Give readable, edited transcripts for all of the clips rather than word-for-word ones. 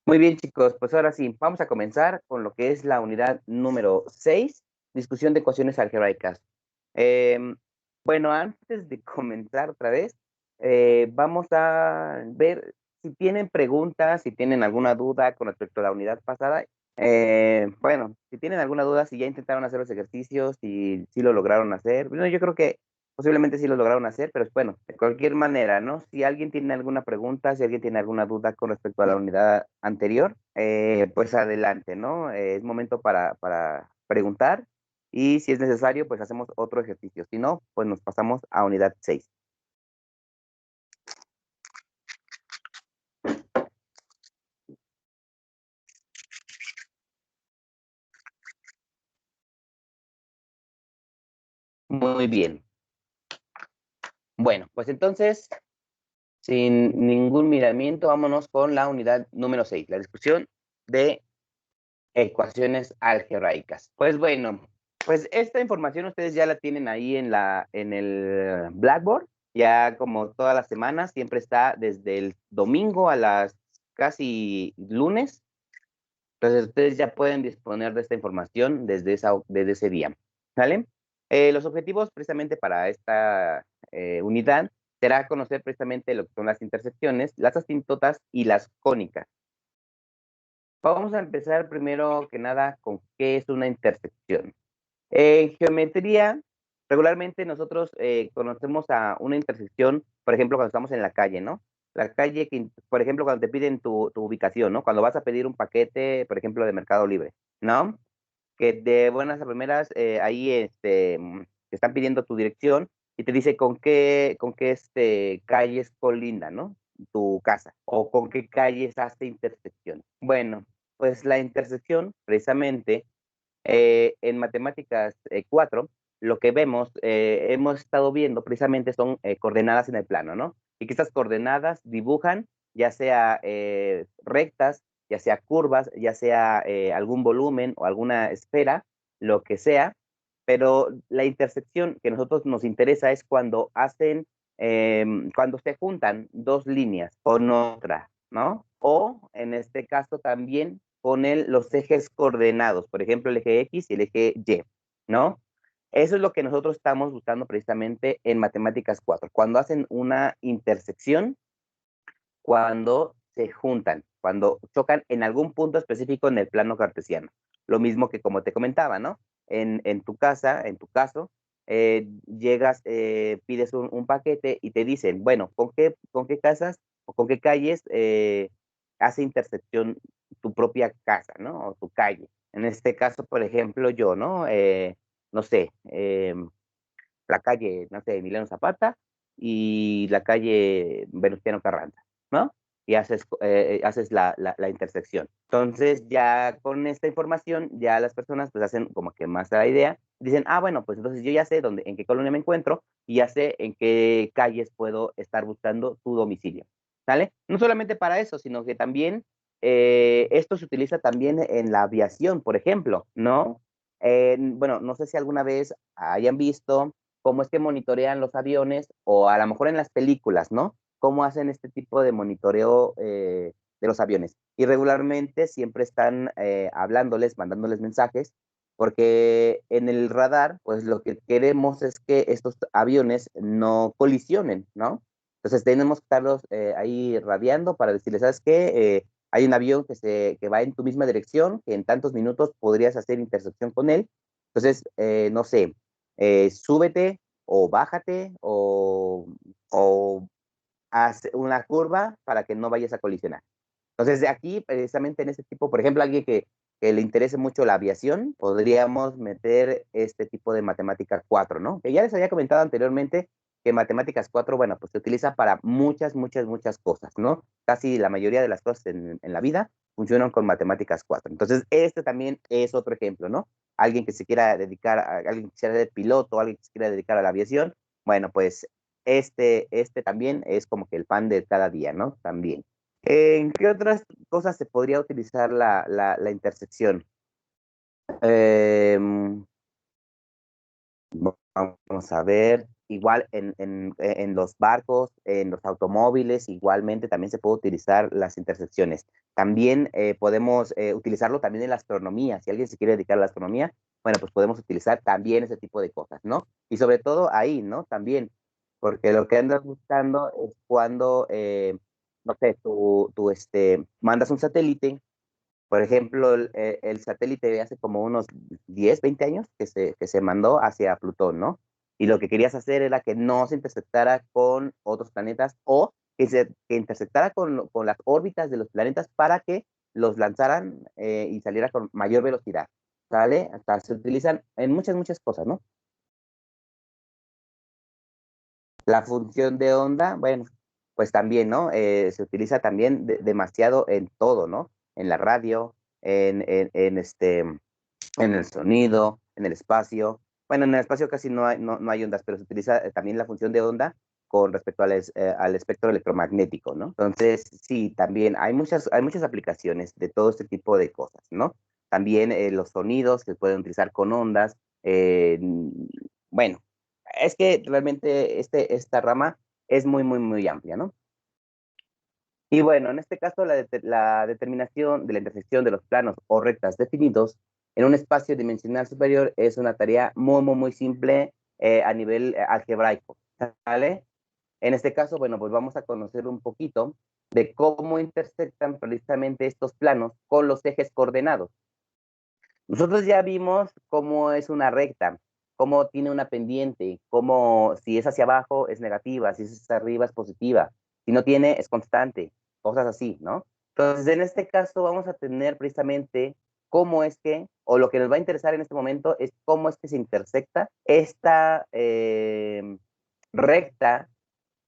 Muy bien, chicos, pues ahora sí, vamos a comenzar con lo que es la unidad número 6, discusión de ecuaciones algebraicas. Em, bueno, antes de comenzar otra vez, vamos a ver si tienen preguntas, si tienen alguna duda con respecto a la unidad pasada. Bueno, si tienen alguna duda, si ya intentaron hacer los ejercicios, si lo lograron hacer. Bueno, yo creo que posiblemente sí lo lograron hacer, pero bueno, de cualquier manera, ¿no? Si alguien tiene alguna pregunta, si alguien tiene alguna duda con respecto a la unidad anterior, pues adelante, ¿no? Es momento para preguntar y si es necesario, pues hacemos otro ejercicio. Si no, pues nos pasamos a unidad 6. Muy bien. Bueno, pues entonces, sin ningún miramiento, vámonos con la unidad número 6, la discusión de ecuaciones algebraicas. Pues bueno, pues esta información ustedes ya la tienen ahí en el Blackboard, ya como todas las semanas, siempre está desde el domingo a las casi lunes. Entonces ustedes ya pueden disponer de esta información desde ese día, ¿sale? Los objetivos precisamente para esta unidad será conocer precisamente lo que son las intersecciones, las asíntotas y las cónicas. Vamos a empezar primero que nada con qué es una intersección. En geometría, regularmente nosotros conocemos a una intersección, por ejemplo, cuando estamos en la calle, ¿no? La calle, que, por ejemplo, cuando te piden tu ubicación, ¿no? Cuando vas a pedir un paquete, por ejemplo, de Mercado Libre, ¿no? Que de buenas a primeras, ahí te están pidiendo tu dirección y te dice con qué calles colinda, ¿no? Tu casa, o con qué calles hace intersección. Bueno, pues la intersección, precisamente, en matemáticas 4, lo que vemos, hemos estado viendo precisamente son coordenadas en el plano, ¿no? Y que estas coordenadas dibujan ya sea rectas, ya sea curvas, ya sea algún volumen o alguna esfera, lo que sea, pero la intersección que a nosotros nos interesa es cuando se juntan dos líneas con otra, ¿no? O en este caso también con los ejes coordenados, por ejemplo, el eje X y el eje Y, ¿no? Eso es lo que nosotros estamos buscando precisamente en matemáticas 4, cuando hacen una intersección, cuando se juntan, cuando chocan en algún punto específico en el plano cartesiano. Lo mismo que como te comentaba, ¿no? En tu casa, en tu caso, llegas, pides un paquete y te dicen, bueno, ¿con qué casas o con qué calles hace intersección tu propia casa, ¿no? O tu calle. En este caso, por ejemplo, yo, ¿no? No sé, la calle, no sé, Emiliano Zapata y la calle Venustiano Carranza, ¿no? Y haces la intersección. Entonces, ya con esta información, ya las personas pues hacen como que más la idea. Dicen, ah, bueno, pues entonces yo ya sé en qué colonia me encuentro y ya sé en qué calles puedo estar buscando tu domicilio, ¿sale? No solamente para eso, sino que también esto se utiliza también en la aviación, por ejemplo, ¿no? Bueno, no sé si alguna vez hayan visto cómo es que monitorean los aviones o a lo mejor en las películas, ¿no? Cómo hacen este tipo de monitoreo de los aviones. Y regularmente siempre están hablándoles, mandándoles mensajes, porque en el radar, pues lo que queremos es que estos aviones no colisionen, ¿no? Entonces tenemos que estarlos ahí radiando para decirles, ¿sabes qué? Hay un avión que va en tu misma dirección, que en tantos minutos podrías hacer intersección con él. Entonces, no sé, súbete o bájate o haz una curva para que no vayas a colisionar. Entonces, de aquí, precisamente en este tipo, por ejemplo, alguien que le interese mucho la aviación, podríamos meter este tipo de matemáticas 4, ¿no? Que ya les había comentado anteriormente que matemáticas 4, bueno, pues se utiliza para muchas, muchas, muchas cosas, ¿no? Casi la mayoría de las cosas en la vida funcionan con matemáticas 4. Entonces, este también es otro ejemplo, ¿no? Alguien que se quiera dedicar, alguien que quiera ser piloto, alguien que se quiera dedicar a la aviación, bueno, pues este también es como que el pan de cada día, ¿no? También. ¿En qué otras cosas se podría utilizar la intersección? Em, Vamos a ver. igual en los barcos, en los automóviles, igualmente también se puede utilizar las intersecciones. También podemos utilizarlo también en la astronomía. Si alguien se quiere dedicar a la astronomía, bueno, pues podemos utilizar también ese tipo de cosas, ¿no? Y sobre todo ahí, ¿no? También, porque lo que andas buscando es cuando, no sé, mandas un satélite. Por ejemplo, el satélite de hace como unos 10, 20 años que se mandó hacia Plutón, ¿no? Y lo que querías hacer era que no se intersectara con otros planetas o que intersectara con las órbitas de los planetas para que los lanzaran y saliera con mayor velocidad, ¿sale? Hasta se utilizan en muchas, muchas cosas, ¿no? La función de onda, bueno, pues también, ¿no? Se utiliza también demasiado en todo, ¿no? En la radio, en el sonido, en el espacio. Bueno, en el espacio casi no hay ondas, pero se utiliza también la función de onda con respecto al espectro electromagnético, ¿no? Entonces, sí, también hay muchas aplicaciones de todo este tipo de cosas, ¿no? También los sonidos se pueden utilizar con ondas. Bueno, es que realmente esta rama es muy, muy, muy amplia, ¿no? Y bueno, en este caso, la determinación de la intersección de los planos o rectas definidos en un espacio dimensional superior es una tarea muy, muy, muy simple a nivel algebraico, ¿sale? En este caso, bueno, pues vamos a conocer un poquito de cómo intersectan precisamente estos planos con los ejes coordenados. Nosotros ya vimos cómo es una recta, cómo tiene una pendiente, cómo si es hacia abajo es negativa, si es hacia arriba es positiva, si no tiene es constante, cosas así, ¿no? Entonces, en este caso vamos a tener precisamente cómo es que, o lo que nos va a interesar en este momento es cómo es que se intersecta esta recta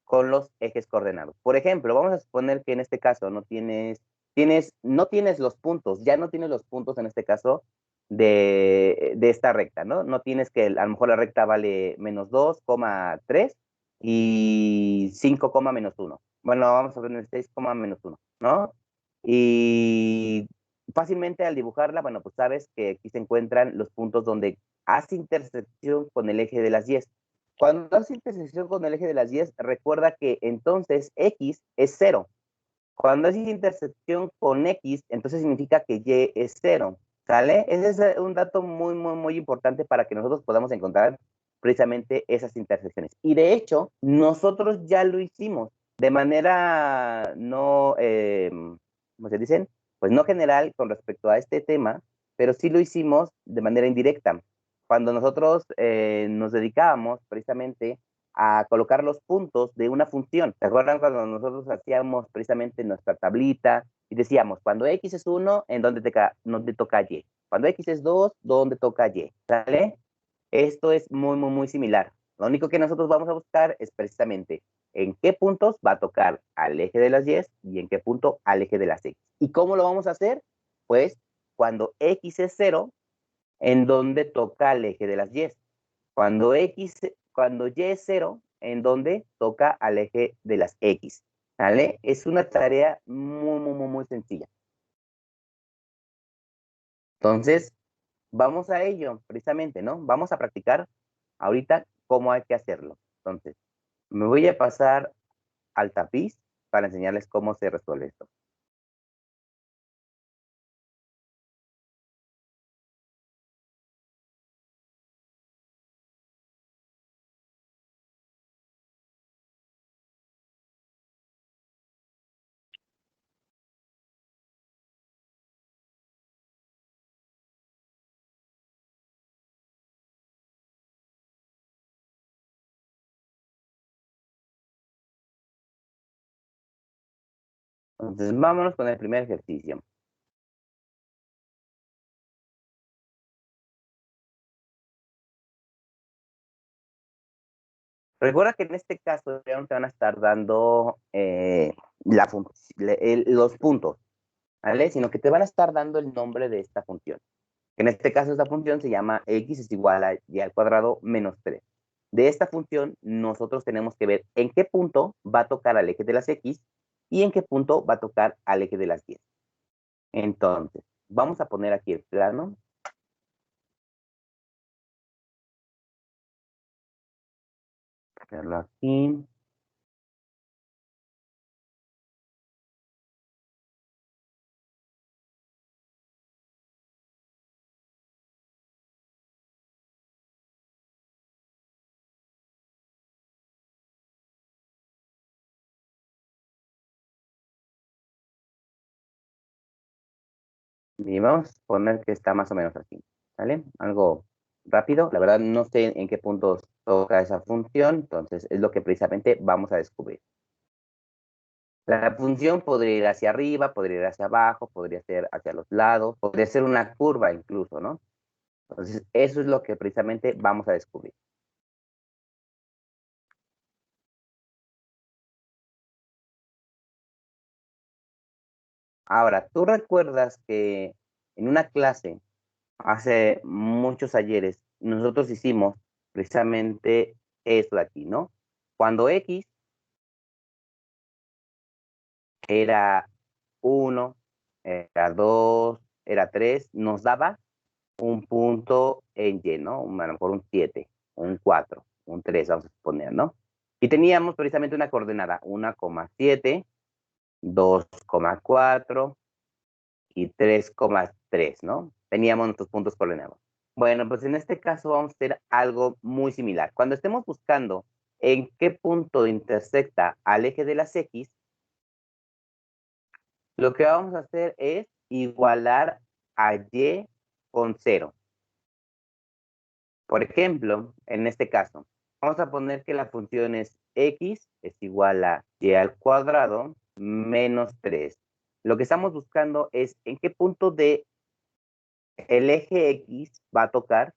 con los ejes coordenados. Por ejemplo, vamos a suponer que en este caso no tienes los puntos, ya no tienes los puntos en este caso de esta recta, ¿no? No tienes que, a lo mejor la recta vale -2,3 y 5, -1. Bueno, vamos a poner 6, -1, ¿no? Y fácilmente al dibujarla, bueno, pues sabes que aquí se encuentran los puntos donde hace intersección con el eje de las 10. Cuando hace intersección con el eje de las 10, recuerda que entonces X es 0. Cuando hace intersección con X, entonces significa que Y es 0. ¿Sale? Ese es un dato muy, muy, muy importante para que nosotros podamos encontrar precisamente esas intersecciones. Y de hecho, nosotros ya lo hicimos de manera no, ¿cómo se dicen? Pues no general con respecto a este tema, pero sí lo hicimos de manera indirecta. Cuando nosotros nos dedicábamos precisamente a colocar los puntos de una función. ¿Se acuerdan cuando nosotros hacíamos precisamente nuestra tablita y decíamos, cuando X es 1, ¿en dónde toca Y? Cuando X es 2, ¿dónde toca Y? ¿Sale? Esto es muy, muy, muy similar. Lo único que nosotros vamos a buscar es precisamente en qué puntos va a tocar al eje de las Y y en qué punto al eje de las X. ¿Y cómo lo vamos a hacer? Pues cuando X es 0, en donde toca al eje de las Y. Cuando Y es 0, en donde toca al eje de las X. ¿Vale? Es una tarea muy, muy, muy, muy sencilla. Entonces, vamos a ello, precisamente, ¿no? Vamos a practicar ahorita cómo hay que hacerlo. Entonces, me voy a pasar al tapiz para enseñarles cómo se resuelve esto. Entonces, vámonos con el primer ejercicio. Recuerda que en este caso ya no te van a estar dando los puntos, ¿vale? Sino que te van a estar dando el nombre de esta función. En este caso, esta función se llama x es igual a y al cuadrado menos 3. De esta función, nosotros tenemos que ver en qué punto va a tocar al eje de las x y en qué punto va a tocar al eje de las 10. Entonces, vamos a poner aquí el plano. Hacerlo aquí. Y vamos a poner que está más o menos así, ¿vale? Algo rápido. La verdad no sé en qué puntos toca esa función, entonces es lo que precisamente vamos a descubrir. La función podría ir hacia arriba, podría ir hacia abajo, podría ser hacia los lados, podría ser una curva incluso, ¿no? Entonces, eso es lo que precisamente vamos a descubrir. Ahora, ¿tú recuerdas que en una clase, hace muchos ayeres, nosotros hicimos precisamente esto de aquí, ¿no? Cuando X era 1, era 2, era 3, nos daba un punto en Y, ¿no? A lo mejor un 7, un 4, un 3, vamos a suponer, ¿no? Y teníamos precisamente una coordenada, 1,7, 2,4 y 3,3, ¿no? Teníamos nuestros puntos coordenados. Bueno, pues en este caso vamos a hacer algo muy similar. Cuando estemos buscando en qué punto intersecta al eje de las X, lo que vamos a hacer es igualar a Y con 0. Por ejemplo, en este caso, vamos a poner que la función es X es igual a Y al cuadrado menos 3. Lo que estamos buscando es en qué punto de el eje X va a tocar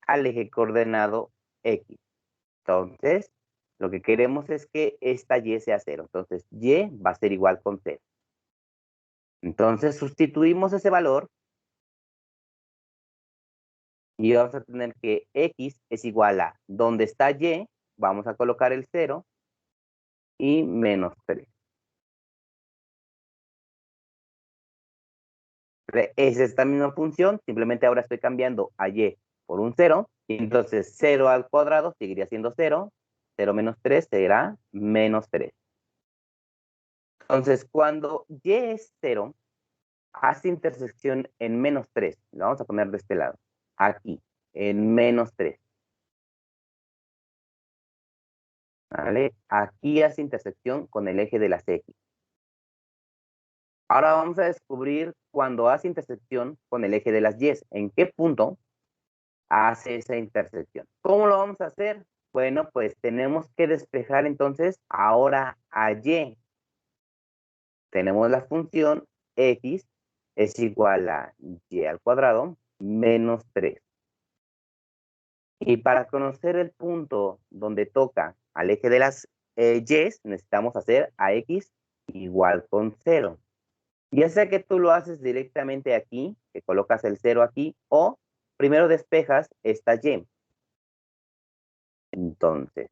al eje coordenado X. Entonces, lo que queremos es que esta Y sea 0. Entonces, Y va a ser igual con 0. Entonces, sustituimos ese valor y vamos a tener que X es igual a donde está Y, vamos a colocar el 0 y menos 3. Es esta misma función, simplemente ahora estoy cambiando a Y por un 0, y entonces 0 al cuadrado seguiría siendo 0, 0 menos 3 será menos 3. Entonces, cuando Y es 0, hace intersección en menos 3. Lo vamos a poner de este lado, aquí, en menos 3. ¿Vale? Aquí hace intersección con el eje de las X. Ahora vamos a descubrir cuando hace intersección con el eje de las Y. ¿En qué punto hace esa intersección? ¿Cómo lo vamos a hacer? Bueno, pues tenemos que despejar entonces ahora a Y. Tenemos la función X es igual a Y al cuadrado menos 3. Y para conocer el punto donde toca al eje de las Y, necesitamos hacer a X igual con 0. Ya sea que tú lo haces directamente aquí, que colocas el 0 aquí, o primero despejas esta Y. Entonces,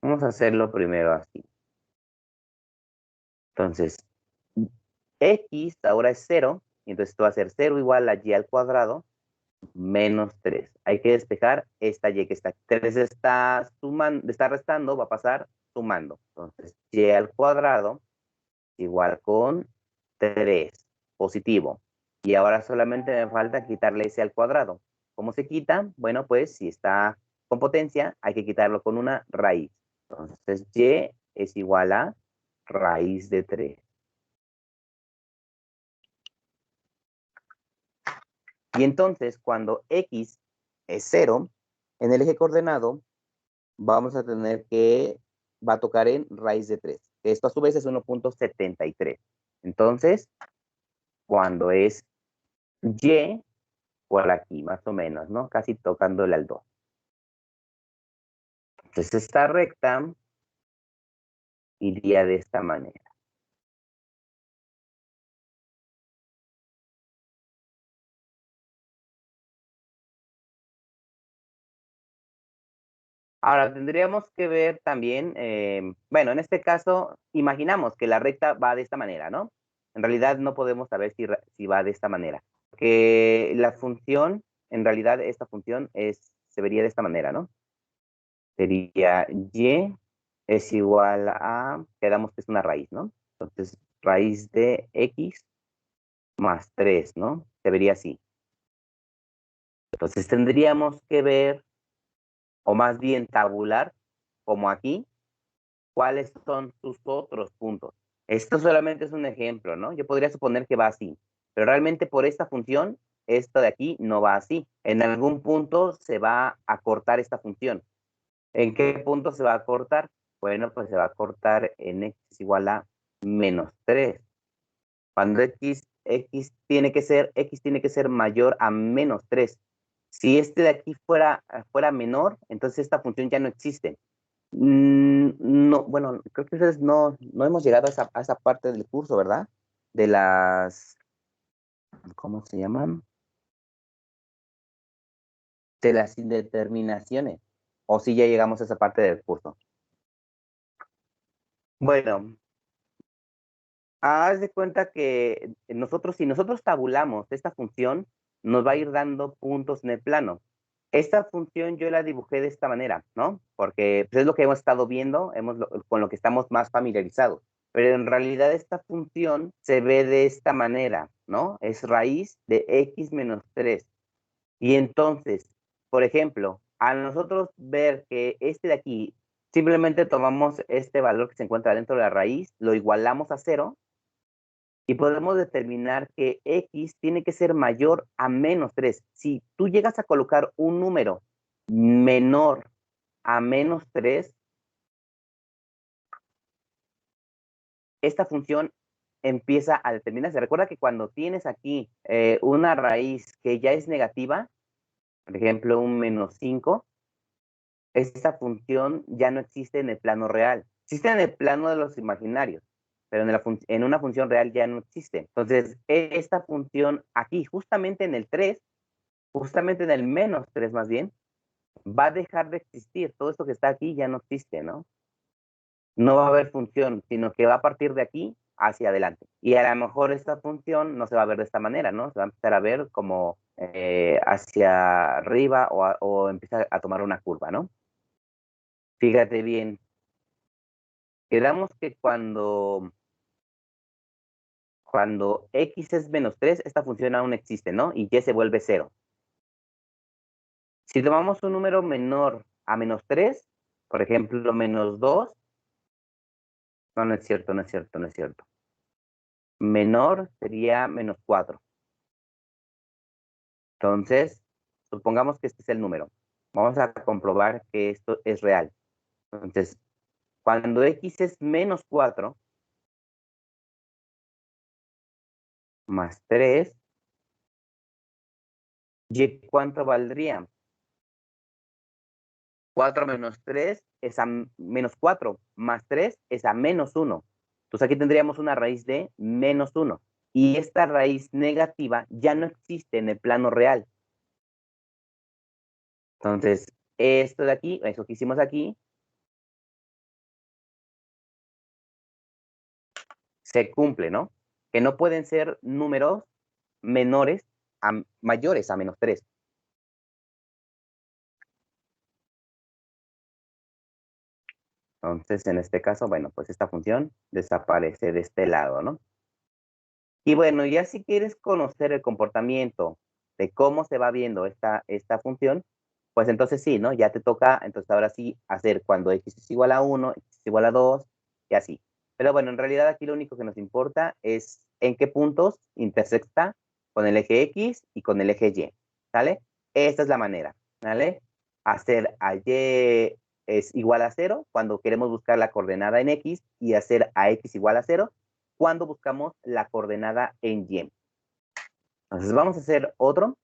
vamos a hacerlo primero así. Entonces, X ahora es 0, y entonces esto va a ser 0 igual a Y al cuadrado menos 3. Hay que despejar esta Y que está aquí. 3 está sumando, está restando, va a pasar sumando. Entonces, Y al cuadrado igual con 3, positivo. Y ahora solamente me falta quitarle ese al cuadrado. ¿Cómo se quita? Bueno, pues si está con potencia, hay que quitarlo con una raíz. Entonces, Y es igual a raíz de 3. Y entonces, cuando X es 0, en el eje coordenado, vamos a tener que, va a tocar en raíz de 3. Esto a su vez es 1,73. Entonces, cuando es Y, por aquí, más o menos, ¿no? Casi tocándole al 2. Entonces, esta recta iría de esta manera. Ahora, tendríamos que ver también, bueno, en este caso, imaginamos que la recta va de esta manera, ¿no? En realidad no podemos saber si va de esta manera. Que la función, en realidad esta función se vería de esta manera, ¿no? sería y es igual a, quedamos que es una raíz, ¿no? Entonces, raíz de x más 3, ¿no? Se vería así. Entonces, tendríamos que ver, o más bien tabular, como aquí, cuáles son sus otros puntos. Esto solamente es un ejemplo, ¿no? Yo podría suponer que va así, pero realmente por esta función, esto de aquí no va así. En algún punto se va a cortar esta función. ¿En qué punto se va a cortar? Bueno, pues se va a cortar en x igual a menos 3. Cuando x tiene que ser mayor a menos 3. Si este de aquí fuera menor, entonces esta función ya no existe. No, bueno, creo que ustedes no hemos llegado a esa parte del curso, ¿verdad? De las, ¿cómo se llaman? De las indeterminaciones. O si ya llegamos a esa parte del curso. Bueno, haz de cuenta que si nosotros tabulamos esta función, nos va a ir dando puntos en el plano. Esta función yo la dibujé de esta manera, ¿no? Porque pues, es lo que hemos estado viendo, con lo que estamos más familiarizados. Pero en realidad esta función se ve de esta manera, ¿no? Es raíz de x menos 3. Y entonces, por ejemplo, a nosotros ver que este de aquí, simplemente tomamos este valor que se encuentra dentro de la raíz, lo igualamos a 0 y podemos determinar que x tiene que ser mayor a menos 3. Si tú llegas a colocar un número menor a menos 3, esta función empieza a determinarse. Recuerda que cuando tienes aquí una raíz que ya es negativa, por ejemplo, un menos 5, esta función ya no existe en el plano real. Existe en el plano de los imaginarios, pero en una función real ya no existe. Entonces, esta función aquí, justamente en el 3, justamente en el menos 3 más bien, va a dejar de existir. Todo esto que está aquí ya no existe, ¿no? No va a haber función, sino que va a partir de aquí hacia adelante. Y a lo mejor esta función no se va a ver de esta manera, ¿no? Se va a empezar a ver como hacia arriba o empieza a tomar una curva, ¿no? Fíjate bien, quedamos que cuando x es menos 3, esta función aún existe, ¿no? Y y se vuelve 0. Si tomamos un número menor a menos 3, por ejemplo, menos 2, no es cierto, no es cierto, no es cierto. Menor sería menos 4. Entonces, supongamos que este es el número. Vamos a comprobar que esto es real. Entonces, cuando x es menos 4 más 3, ¿y cuánto valdría? 4 menos 3 es a menos 4, más 3 es a menos 1. Entonces aquí tendríamos una raíz de menos 1. Y esta raíz negativa ya no existe en el plano real. Entonces, esto de aquí, eso que hicimos aquí, se cumple, ¿no? Que no pueden ser números menores mayores a menos 3. Entonces, en este caso, bueno, pues esta función desaparece de este lado, ¿no? Y bueno, ya si quieres conocer el comportamiento de cómo se va viendo esta función, pues entonces sí, ¿no? Ya te toca, entonces ahora sí, hacer cuando x es igual a 1, x es igual a 2, y así. Pero bueno, en realidad aquí lo único que nos importa es en qué puntos intersecta con el eje x y con el eje y, ¿sale? Esta es la manera, ¿vale? Hacer a y es igual a 0 cuando queremos buscar la coordenada en x y hacer a x igual a 0 cuando buscamos la coordenada en y. Entonces vamos a hacer otro.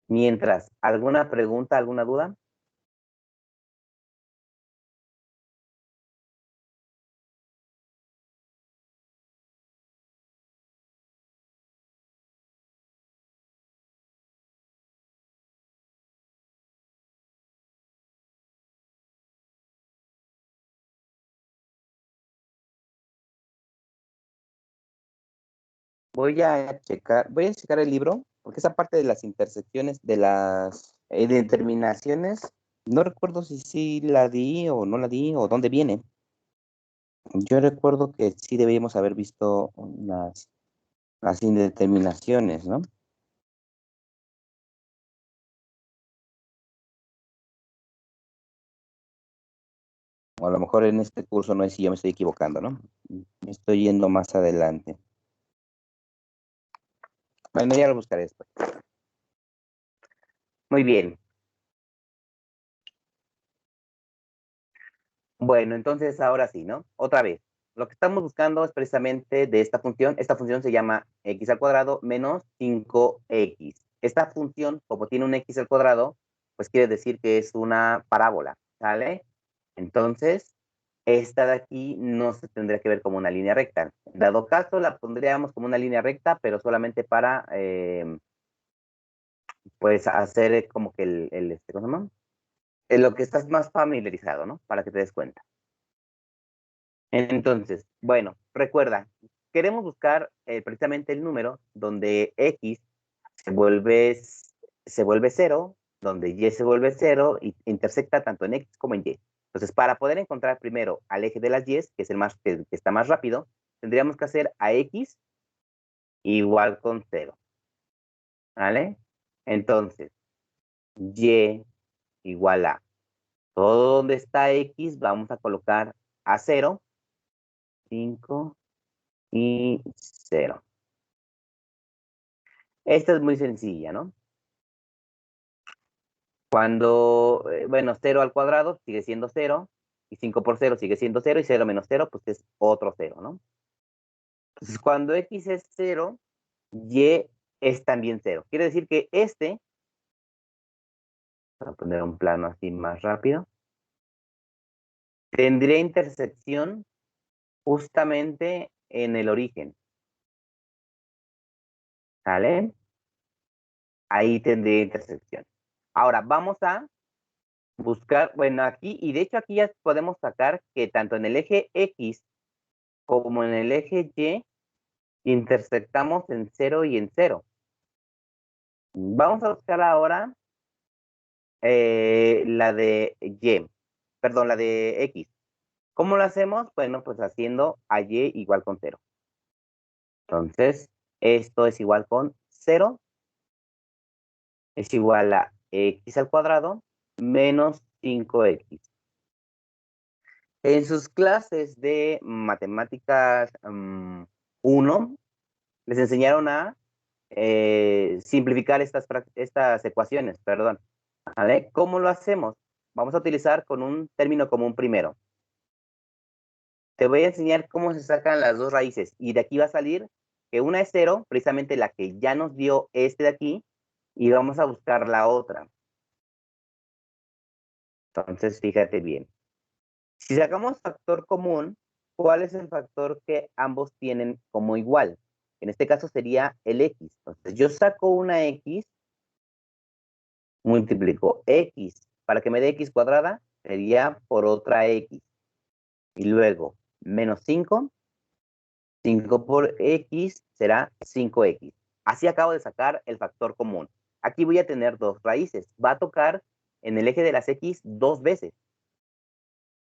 Mientras, ¿alguna pregunta, alguna duda? Voy a checar el libro, porque esa parte de las intersecciones, de las Determinaciones, no recuerdo si sí la di o no la di o dónde viene. Yo recuerdo que sí deberíamos haber visto las indeterminaciones, ¿no? O a lo mejor en este curso no es si yo me estoy equivocando, ¿no? Me estoy yendo más adelante. Bueno, ya lo buscaré después. Muy bien. Bueno, entonces ahora sí, ¿no? Otra vez. Lo que estamos buscando es precisamente de esta función. Esta función se llama x al cuadrado menos 5x. Esta función, como tiene un x al cuadrado, pues quiere decir que es una parábola, ¿sale? Entonces, esta de aquí no se tendría que ver como una línea recta. En dado caso, la pondríamos como una línea recta, pero solamente para, pues, hacer como que ¿cómo se llama? Lo que estás más familiarizado, ¿no? Para que te des cuenta. Entonces, bueno, recuerda, queremos buscar precisamente el número donde x se vuelve, se vuelve 0, donde y se vuelve 0 y intersecta tanto en x como en y. Entonces, para poder encontrar primero al eje de las y, que es el más, que está más rápido, tendríamos que hacer a x igual con 0, ¿vale? Entonces, y igual a todo donde está x, vamos a colocar a 0, 5 y 0. Esta es muy sencilla, ¿no? Cuando, bueno, 0 al cuadrado sigue siendo 0, y 5 por 0 sigue siendo 0, y 0 menos 0, pues es otro 0, ¿no? Entonces, cuando x es 0, y es también 0. Quiere decir que para poner un plano así más rápido, tendría intersección justamente en el origen, ¿sale? Ahí tendría intersección. Ahora, vamos a buscar, bueno, aquí, y de hecho aquí ya podemos sacar que tanto en el eje X como en el eje Y intersectamos en 0 y en 0. Vamos a buscar ahora la de Y, perdón, la de X. ¿Cómo lo hacemos? Bueno, pues haciendo a Y igual con 0. Entonces, esto es igual con 0, es igual a X al cuadrado menos 5X. En sus clases de matemáticas 1, les enseñaron a simplificar estas ecuaciones, perdón. ¿Vale? ¿Cómo lo hacemos? Vamos a utilizar con un término común primero. Te voy a enseñar cómo se sacan las dos raíces y de aquí va a salir que una es 0, precisamente la que ya nos dio este de aquí, y vamos a buscar la otra. Entonces, fíjate bien. Si sacamos factor común, ¿cuál es el factor que ambos tienen como igual? En este caso sería el x. Entonces, yo saco una x, multiplico x, para que me dé x cuadrada, sería por otra x. Y luego, menos 5, 5 por x será 5x. Así acabo de sacar el factor común. Aquí voy a tener dos raíces. Va a tocar en el eje de las x dos veces.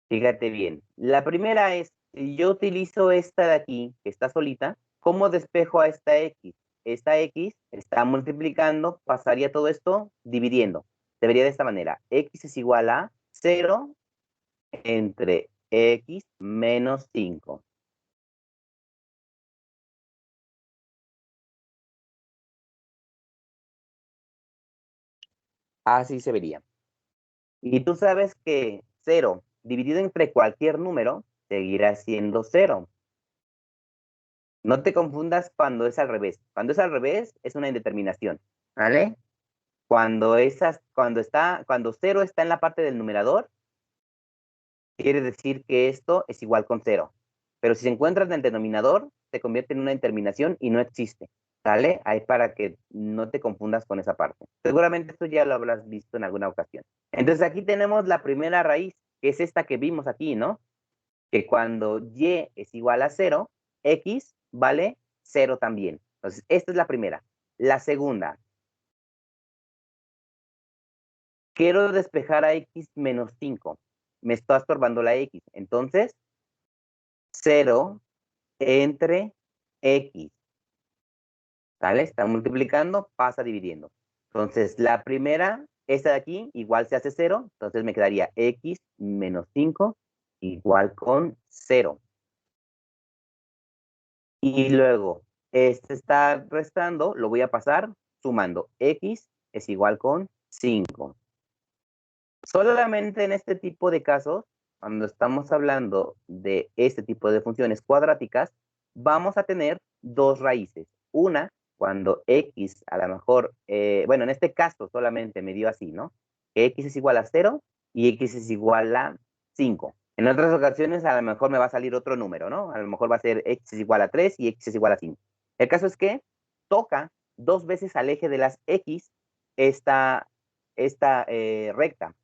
Fíjate bien. La primera es, si yo utilizo esta de aquí, que está solita, ¿cómo despejo a esta x? Esta x está multiplicando, pasaría todo esto dividiendo. Debería de esta manera. X es igual a 0 entre x menos 5. Así se vería. Y tú sabes que 0 dividido entre cualquier número seguirá siendo 0. No te confundas cuando es al revés. Cuando es al revés es una indeterminación, ¿vale? Cuando 0 está en la parte del numerador, quiere decir que esto es igual con 0. Pero si se encuentra en el denominador, se convierte en una indeterminación y no existe, ¿vale? Ahí para que no te confundas con esa parte. Seguramente esto ya lo habrás visto en alguna ocasión. Entonces aquí tenemos la primera raíz, que es esta que vimos aquí, ¿no? Que cuando y es igual a 0, x vale 0 también. Entonces, esta es la primera. La segunda, quiero despejar a x menos 5. Me está estorbando la x. Entonces, 0 entre x. ¿Sale? Está multiplicando, pasa dividiendo. Entonces, la primera, esta de aquí, igual se hace 0. Entonces, me quedaría x menos 5 igual con 0. Y luego, este está restando, lo voy a pasar sumando. X es igual con 5. Solamente en este tipo de casos, cuando estamos hablando de este tipo de funciones cuadráticas, vamos a tener dos raíces. Una, cuando x a lo mejor, bueno, en este caso solamente me dio así, ¿no? Que x es igual a 0 y x es igual a 5. En otras ocasiones a lo mejor me va a salir otro número, ¿no? A lo mejor va a ser x es igual a 3 y x es igual a 5. El caso es que toca dos veces al eje de las x esta recta.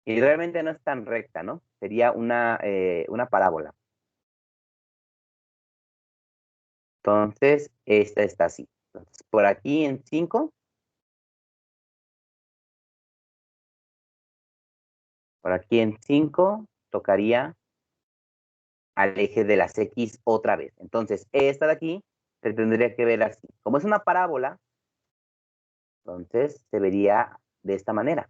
Y realmente no es tan recta, ¿no? Sería una parábola. Entonces, esta está así. Entonces, por aquí en 5, por aquí en 5, tocaría al eje de las X otra vez. Entonces, esta de aquí se tendría que ver así. Como es una parábola, entonces se vería de esta manera.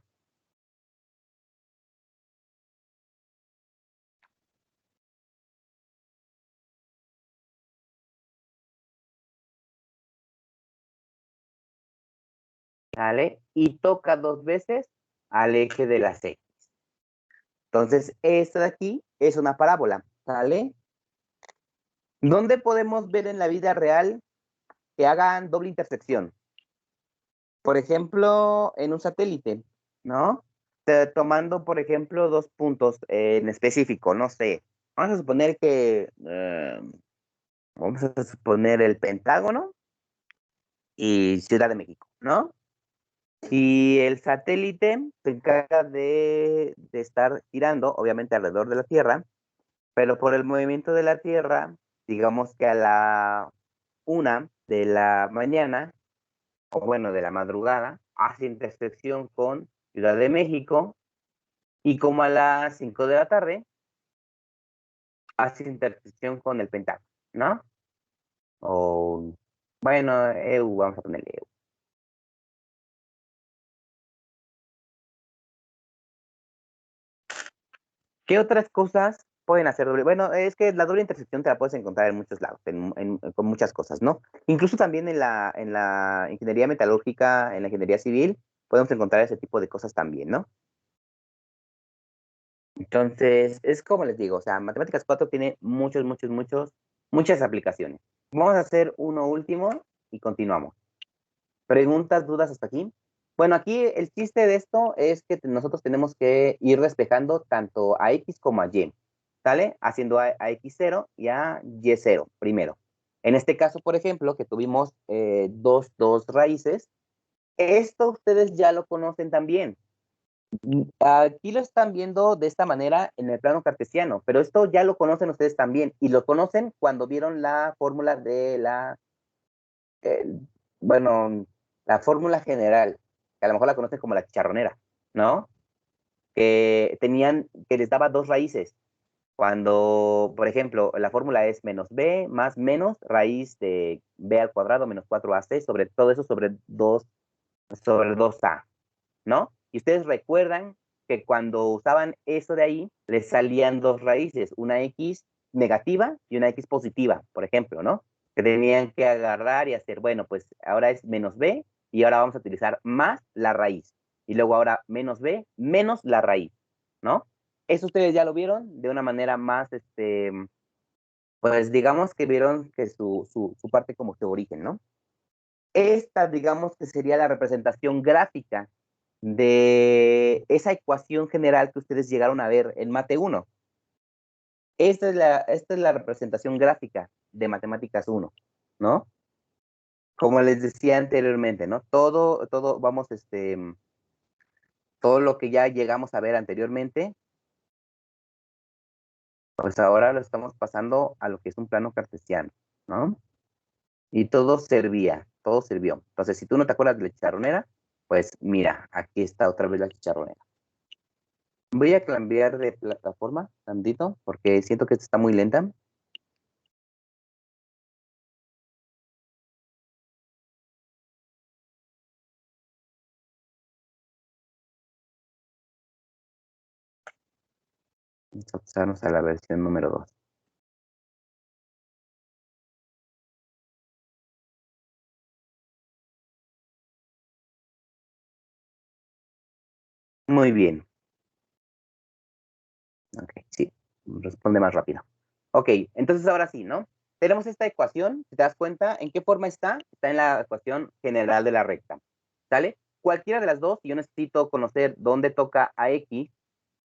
¿Sale? Y toca dos veces al eje de las X. Entonces, esta de aquí es una parábola. ¿Sale? ¿Dónde podemos ver en la vida real que hagan doble intersección? Por ejemplo, en un satélite, ¿no? Tomando, por ejemplo, dos puntos en específico, no sé. Vamos a suponer que, vamos a suponer el Pentágono y Ciudad de México, ¿no? Y el satélite se encarga de estar girando, obviamente, alrededor de la Tierra, pero por el movimiento de la Tierra, digamos que a la 1 de la mañana, o bueno, de la madrugada, hace intersección con Ciudad de México y como a las 5 de la tarde hace intersección con el Pentágono, ¿no? O, bueno, EU, vamos a ponerle EU. ¿Qué otras cosas pueden hacer doble? Bueno, es que la doble intersección te la puedes encontrar en muchos lados, con muchas cosas, ¿no? Incluso también en la ingeniería metalúrgica, en la ingeniería civil, podemos encontrar ese tipo de cosas también, ¿no? Entonces, es como les digo, o sea, Matemáticas 4 tiene muchas aplicaciones. Vamos a hacer uno último y continuamos. ¿Preguntas, dudas hasta aquí? Bueno, aquí el chiste de esto es que nosotros tenemos que ir despejando tanto a X como a Y, ¿sale? Haciendo a X0 y a Y0 primero. En este caso, por ejemplo, que tuvimos dos raíces, esto ustedes ya lo conocen también. Aquí lo están viendo de esta manera en el plano cartesiano, pero esto ya lo conocen ustedes también, y lo conocen cuando vieron la fórmula de eh, bueno, la fórmula general, que a lo mejor la conocen como la chicharronera, ¿no? Que les daba dos raíces. Cuando, por ejemplo, la fórmula es menos b más menos raíz de b al cuadrado menos 4ac sobre todo eso sobre 2a, ¿no? Y ustedes recuerdan que cuando usaban eso de ahí, les salían dos raíces, una x negativa y una x positiva, por ejemplo, ¿no? Que tenían que agarrar y hacer, bueno, pues ahora es menos b y ahora vamos a utilizar más la raíz. Y luego ahora menos b menos la raíz, ¿no? Eso ustedes ya lo vieron de una manera más, pues digamos que vieron que su parte como su origen, ¿no? Esta, digamos que sería la representación gráfica de esa ecuación general que ustedes llegaron a ver en Mate 1. Esta es la representación gráfica de Matemáticas 1, ¿no? Como les decía anteriormente, ¿no? Todo lo que ya llegamos a ver anteriormente, pues ahora lo estamos pasando a lo que es un plano cartesiano, ¿no? Y todo sirvió. Entonces, si tú no te acuerdas de la chicharronera, pues mira, aquí está otra vez la chicharronera. Voy a cambiar de plataforma tantito porque siento que esta está muy lenta. Vamos a pasarnos a la versión número 2. Muy bien. Ok, sí, responde más rápido. Ok, entonces ahora sí, ¿no? Tenemos esta ecuación, si te das cuenta, ¿en qué forma está? Está en la ecuación general de la recta, ¿sale? Cualquiera de las dos, si yo necesito conocer dónde toca a X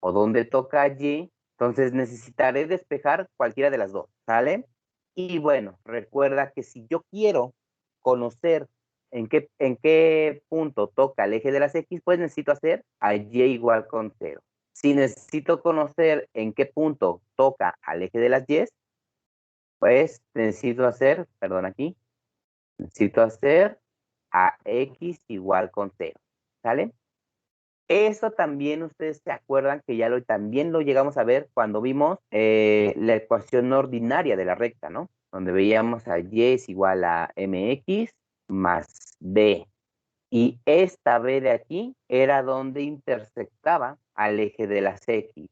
o dónde toca a Y, entonces necesitaré despejar cualquiera de las dos, ¿sale? Y bueno, recuerda que si yo quiero conocer en qué punto toca el eje de las X, pues necesito hacer a Y igual con 0. Si necesito conocer en qué punto toca al eje de las Y, pues necesito hacer, perdón aquí, necesito hacer a X igual con 0, ¿sale? Eso también ustedes se acuerdan que también lo llegamos a ver cuando vimos la ecuación no ordinaria de la recta, ¿no? Donde veíamos a Y es igual a mx más b. Y esta b de aquí era donde intersectaba al eje de las X.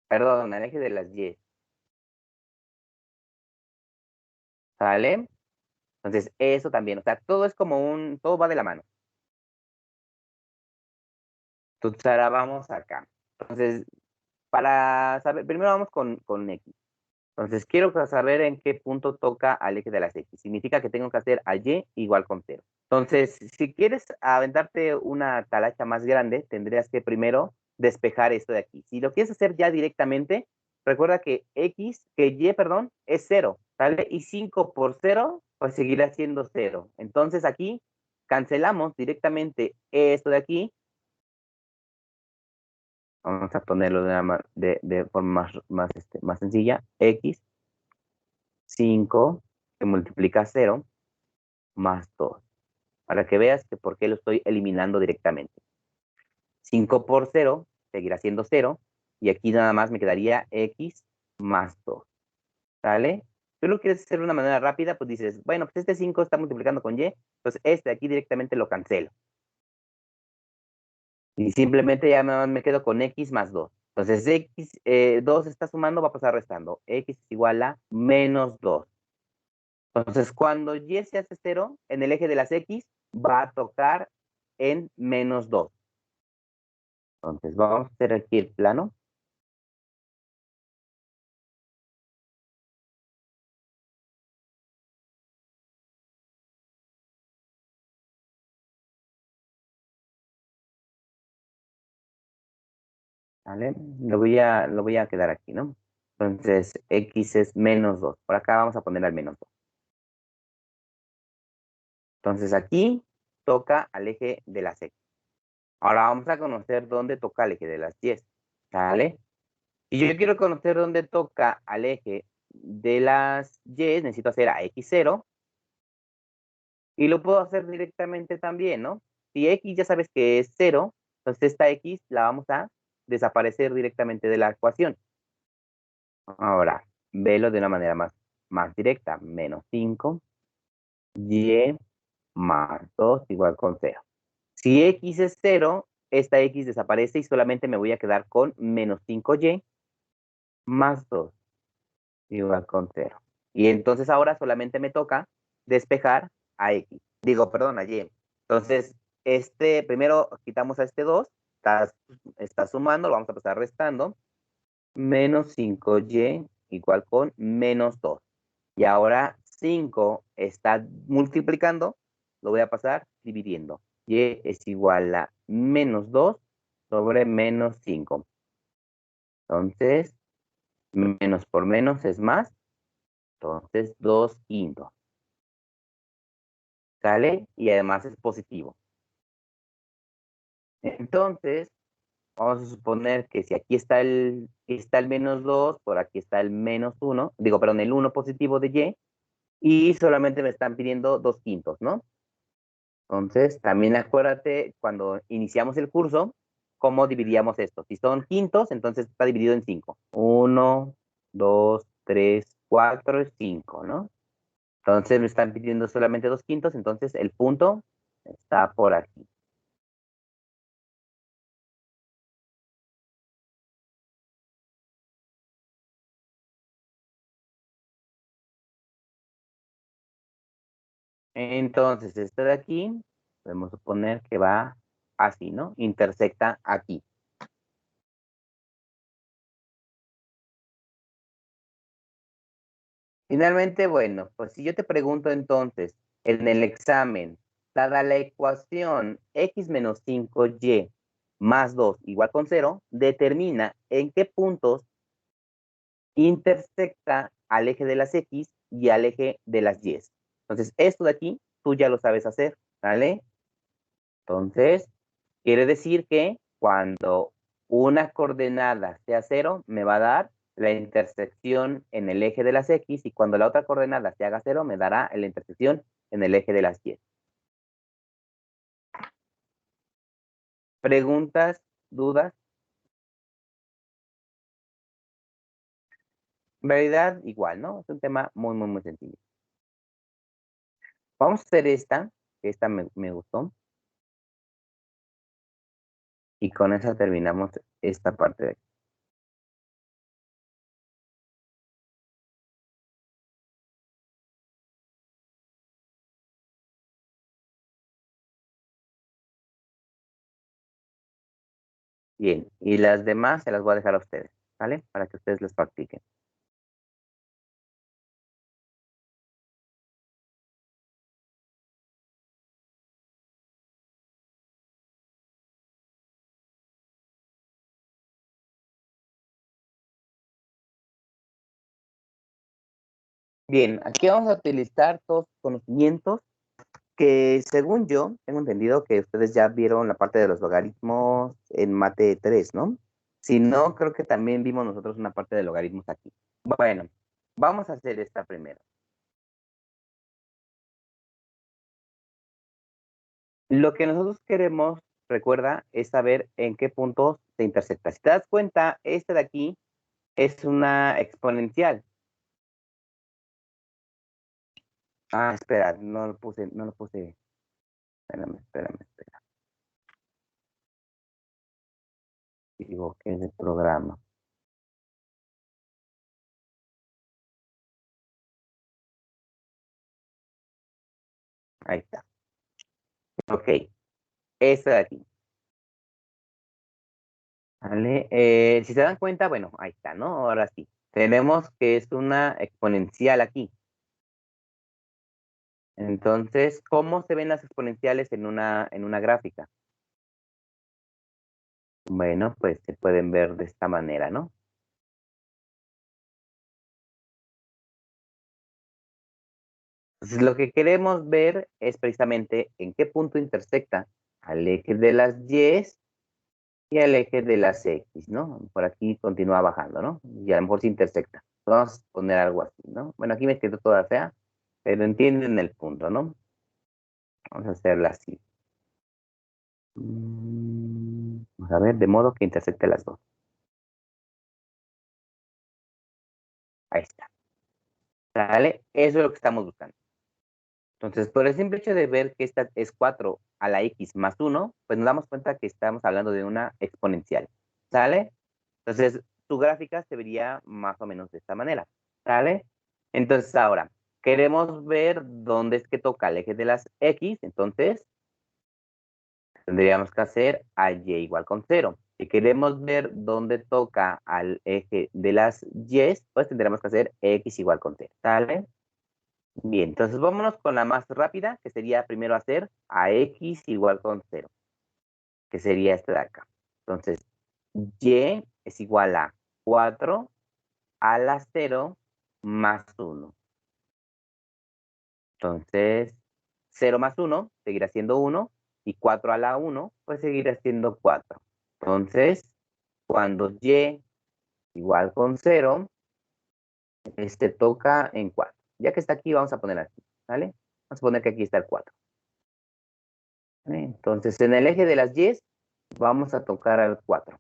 Perdón, al eje de las Y. ¿Sale? Entonces, eso también, o sea, todo es como todo va de la mano. Entonces, ahora vamos acá. Entonces, para saber, primero vamos con X. Entonces, quiero saber en qué punto toca al eje de las X. Significa que tengo que hacer a Y igual con 0. Entonces, si quieres aventarte una talacha más grande, tendrías que primero despejar esto de aquí. Si lo quieres hacer ya directamente, recuerda que Y, perdón, es 0, ¿sale? Y 5 por 0, pues seguirá siendo 0. Entonces, aquí cancelamos directamente esto de aquí. Vamos a ponerlo de forma más sencilla. X 5 que multiplica 0 más 2. Para que veas que por qué lo estoy eliminando directamente. 5 por 0 seguirá siendo 0. Y aquí nada más me quedaría X más 2. ¿Sale? Tú lo quieres hacer de una manera rápida, pues dices, bueno, pues este 5 está multiplicando con Y, pues este aquí directamente lo cancelo. Y simplemente ya me quedo con X más 2. Entonces, 2 está sumando, va a pasar restando. X es igual a menos 2. Entonces, cuando Y se hace 0, en el eje de las X va a tocar en menos 2. Entonces, vamos a hacer aquí el plano. ¿Vale? Lo voy a quedar aquí, ¿no? Entonces, X es menos 2. Por acá vamos a poner al menos 2. Entonces, aquí toca al eje de las X. Ahora vamos a conocer dónde toca el eje de las Y. ¿Vale? Si yo quiero conocer dónde toca al eje de las Y, necesito hacer a X0. Y lo puedo hacer directamente también, ¿no? Si X ya sabes que es 0, entonces esta X la vamos a desaparecer directamente de la ecuación. Ahora, velo de una manera más directa. Menos 5, Y más 2 igual con 0. Si X es 0, esta X desaparece y solamente me voy a quedar con menos 5Y más 2 igual con 0. Y entonces ahora solamente me toca despejar a X. Digo, perdón, a Y. Entonces, primero quitamos a este 2, está sumando, lo vamos a pasar restando. Menos 5Y igual con menos 2. Y ahora 5 está multiplicando, lo voy a pasar dividiendo. Y es igual a menos 2 sobre menos 5. Entonces, menos por menos es más. Entonces, 2 quintos. ¿Sale? Y además es positivo. Entonces, vamos a suponer que si aquí está el menos 2, por aquí está el menos 1, digo, perdón, el 1 positivo de Y solamente me están pidiendo 2 quintos, ¿no? Entonces, también acuérdate, cuando iniciamos el curso, ¿cómo dividiríamos esto? Si son quintos, entonces está dividido en 5. 1, 2, 3, 4, 5, ¿no? Entonces me están pidiendo solamente 2 quintos, entonces el punto está por aquí. Entonces, este de aquí, podemos suponer que va así, ¿no? Intersecta aquí. Finalmente, bueno, pues si yo te pregunto entonces, en el examen, dada la ecuación x menos 5y más 2 igual con 0, determina en qué puntos intersecta al eje de las x y al eje de las y. Entonces, esto de aquí, tú ya lo sabes hacer, ¿vale? Entonces, quiere decir que cuando una coordenada sea 0, me va a dar la intersección en el eje de las x, y cuando la otra coordenada se haga 0, me dará la intersección en el eje de las y. ¿Preguntas? ¿Dudas? En realidad, igual, ¿no? Es un tema muy, muy, muy sencillo. Vamos a hacer esta, que esta me gustó, y con esa terminamos esta parte de aquí. Bien, y las demás se las voy a dejar a ustedes, ¿vale? Para que ustedes las practiquen. Bien, aquí vamos a utilizar todos los conocimientos que, según yo, tengo entendido que ustedes ya vieron la parte de los logaritmos en Mate 3, ¿no? Si no, creo que también vimos nosotros una parte de logaritmos aquí. Bueno, vamos a hacer esta primero. Lo que nosotros queremos, recuerda, es saber en qué puntos se intersecta. Si te das cuenta, este de aquí es una exponencial. Ah, espera, no lo puse, no lo puse. Espérame. Me equivoqué de programa. Ahí está. Ok, esta de aquí. ¿Vale? Si se dan cuenta, bueno, ahí está, ¿no? Ahora sí. Tenemos que es una exponencial aquí. Entonces, ¿cómo se ven las exponenciales en una gráfica? Bueno, pues se pueden ver de esta manera, ¿no? Entonces, lo que queremos ver es precisamente en qué punto intersecta al eje de las Y y al eje de las X, ¿no? Por aquí continúa bajando, ¿no? Y a lo mejor se intersecta. Vamos a poner algo así, ¿no? Bueno, aquí me quedó toda fea, pero entienden el punto, ¿no? Vamos a hacerla así. Vamos a ver, de modo que intersecte las dos. Ahí está. ¿Sale? Eso es lo que estamos buscando. Entonces, por el simple hecho de ver que esta es 4 a la x más 1, pues nos damos cuenta que estamos hablando de una exponencial. ¿Sale? Entonces, tu gráfica se vería más o menos de esta manera. ¿Sale? Entonces, ahora, queremos ver dónde es que toca el eje de las x, entonces tendríamos que hacer a y igual con 0. Si queremos ver dónde toca al eje de las y, pues tendremos que hacer x igual con 0. ¿Sale? Bien, entonces vámonos con la más rápida, que sería primero hacer a x igual con 0, que sería este de acá. Entonces, y es igual a 4 a la 0 más 1. Entonces, 0 más 1 seguirá siendo 1, y 4 a la 1 pues seguirá siendo 4. Entonces, cuando y igual con 0, este toca en 4. Ya que está aquí, vamos a poner aquí, ¿vale? Vamos a poner que aquí está el 4. ¿Vale? Entonces, en el eje de las y Vamos a tocar al 4.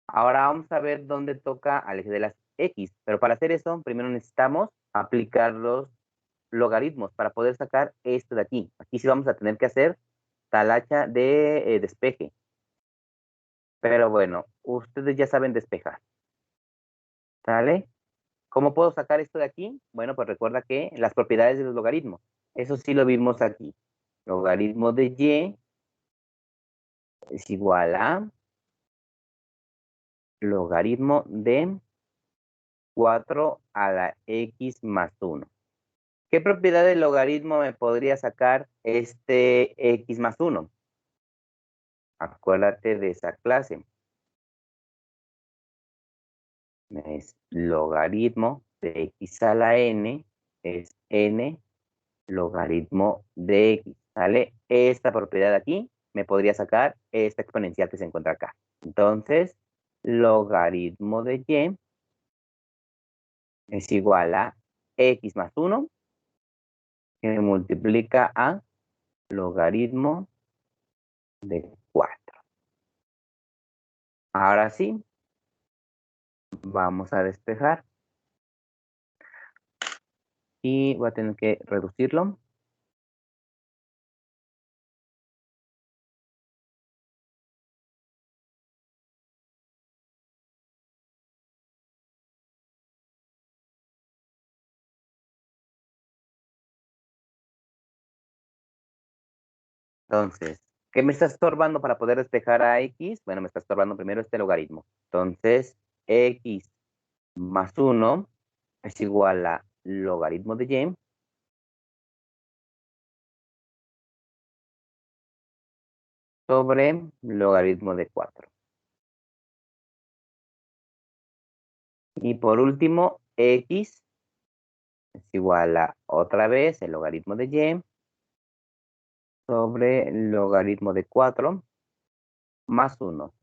Ahora vamos a ver dónde toca al eje de las X, pero para hacer eso, primero necesitamos aplicar los logaritmos para poder sacar esto de aquí. Aquí sí vamos a tener que hacer talacha de despeje. Pero bueno, ustedes ya saben despejar. ¿Sale? ¿Cómo puedo sacar esto de aquí? Bueno, pues recuerda que las propiedades de los logaritmos. Eso sí lo vimos aquí. Logaritmo de y es igual a logaritmo de 4 a la x más 1. ¿Qué propiedad del logaritmo me podría sacar este x más 1? Acuérdate de esa clase. Es logaritmo de x a la n es n logaritmo de x. ¿Sale? Esta propiedad de aquí me podría sacar esta exponencial que se encuentra acá. Entonces, logaritmo de y es igual a x más 1 que multiplica a logaritmo de 4. Ahora sí, vamos a despejar y voy a tener que reducirlo. Entonces, ¿qué me está estorbando para poder despejar a x? Bueno, me está estorbando primero este logaritmo. Entonces, x más 1 es igual a logaritmo de y sobre logaritmo de 4. Y por último, x es igual a otra vez el logaritmo de y sobre logaritmo de 4 más 1.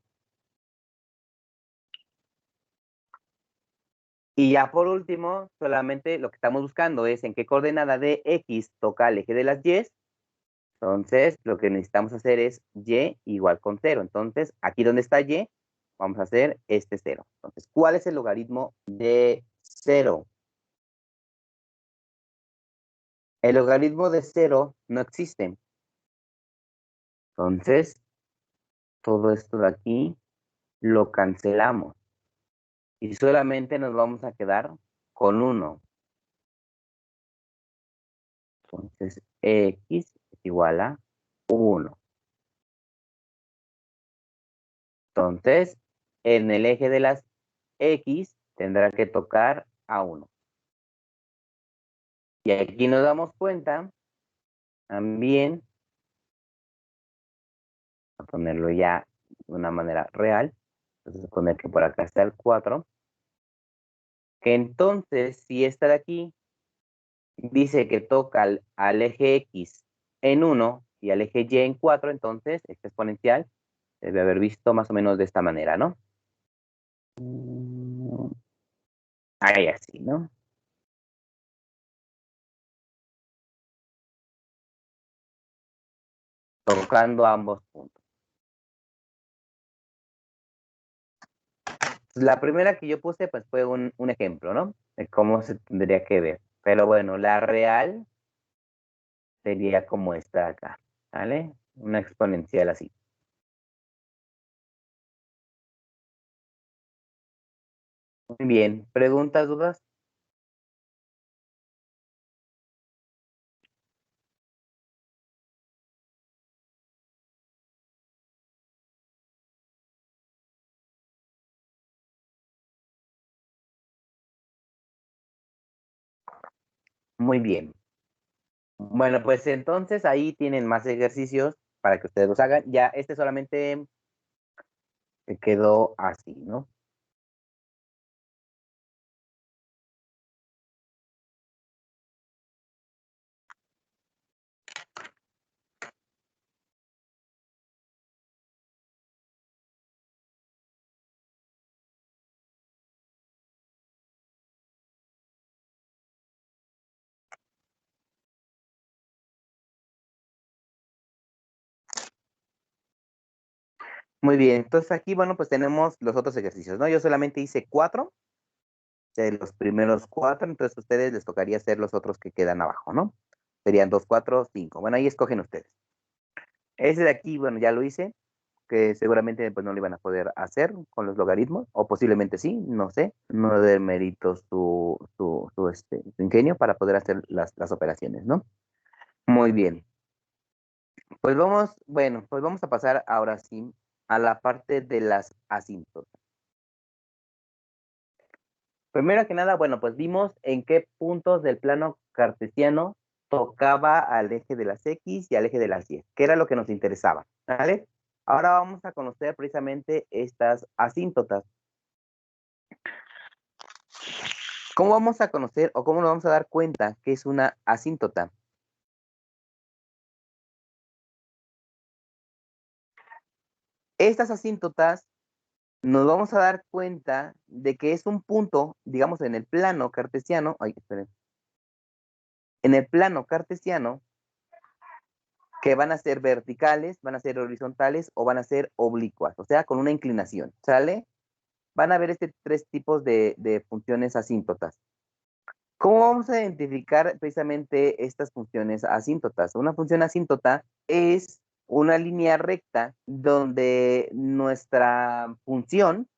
Y ya por último, solamente lo que estamos buscando es en qué coordenada de x toca el eje de las y. Entonces, lo que necesitamos hacer es y igual con 0. Entonces, aquí donde está y, vamos a hacer este 0. Entonces, ¿cuál es el logaritmo de 0? El logaritmo de 0 no existe. Entonces, todo esto de aquí lo cancelamos. Y solamente nos vamos a quedar con 1. Entonces, x es igual a 1. Entonces, en el eje de las x tendrá que tocar a 1. Y aquí nos damos cuenta también, a ponerlo ya de una manera real, entonces poner que por acá está el 4, que entonces si esta de aquí dice que toca al eje x en 1 y al eje y en 4, entonces esta exponencial debe haber visto más o menos de esta manera, ¿no? Ahí así, ¿no? Tocando ambos puntos. La primera que yo puse, pues fue un ejemplo, ¿no? De cómo se tendría que ver. Pero bueno, la real sería como esta de acá, ¿vale? Una exponencial así. Muy bien. ¿Preguntas, dudas? Muy bien. Bueno, pues entonces ahí tienen más ejercicios para que ustedes los hagan. Ya este solamente quedó así, ¿no? Muy bien, entonces aquí, bueno, pues tenemos los otros ejercicios, ¿no? Yo solamente hice 4, de los primeros 4, entonces a ustedes les tocaría hacer los otros que quedan abajo, ¿no? Serían 2, 4, 5. Bueno, ahí escogen ustedes. Ese de aquí, bueno, ya lo hice, que seguramente pues no lo iban a poder hacer con los logaritmos, o posiblemente sí, no sé, no de mérito su ingenio para poder hacer las operaciones, ¿no? Muy bien, pues vamos, bueno, pues vamos a pasar ahora sí a la parte de las asíntotas. Primero que nada, bueno, pues vimos en qué puntos del plano cartesiano tocaba al eje de las X y al eje de las Y, que era lo que nos interesaba, ¿vale? Ahora vamos a conocer precisamente estas asíntotas. ¿Cómo vamos a conocer o cómo nos vamos a dar cuenta que es una asíntota? Estas asíntotas nos vamos a dar cuenta de que es un punto, digamos, en el plano cartesiano, ay, esperen, en el plano cartesiano, que van a ser verticales, van a ser horizontales o van a ser oblicuas, o sea, con una inclinación, ¿sale? Van a ver este 3 tipos de funciones asíntotas. ¿Cómo vamos a identificar precisamente estas funciones asíntotas? Una función asíntota es una línea recta donde nuestra función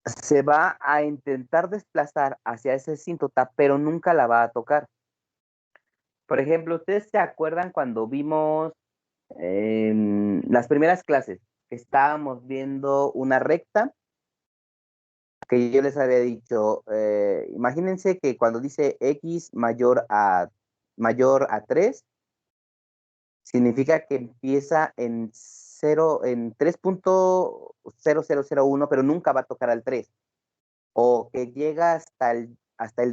se va a intentar desplazar hacia esa asíntota, pero nunca la va a tocar. Por ejemplo, ¿ustedes se acuerdan cuando vimos en las primeras clases que estábamos viendo una recta? Que yo les había dicho, imagínense que cuando dice x mayor a 3, significa que empieza en 0, en 3.0001, pero nunca va a tocar al 3. O que llega hasta el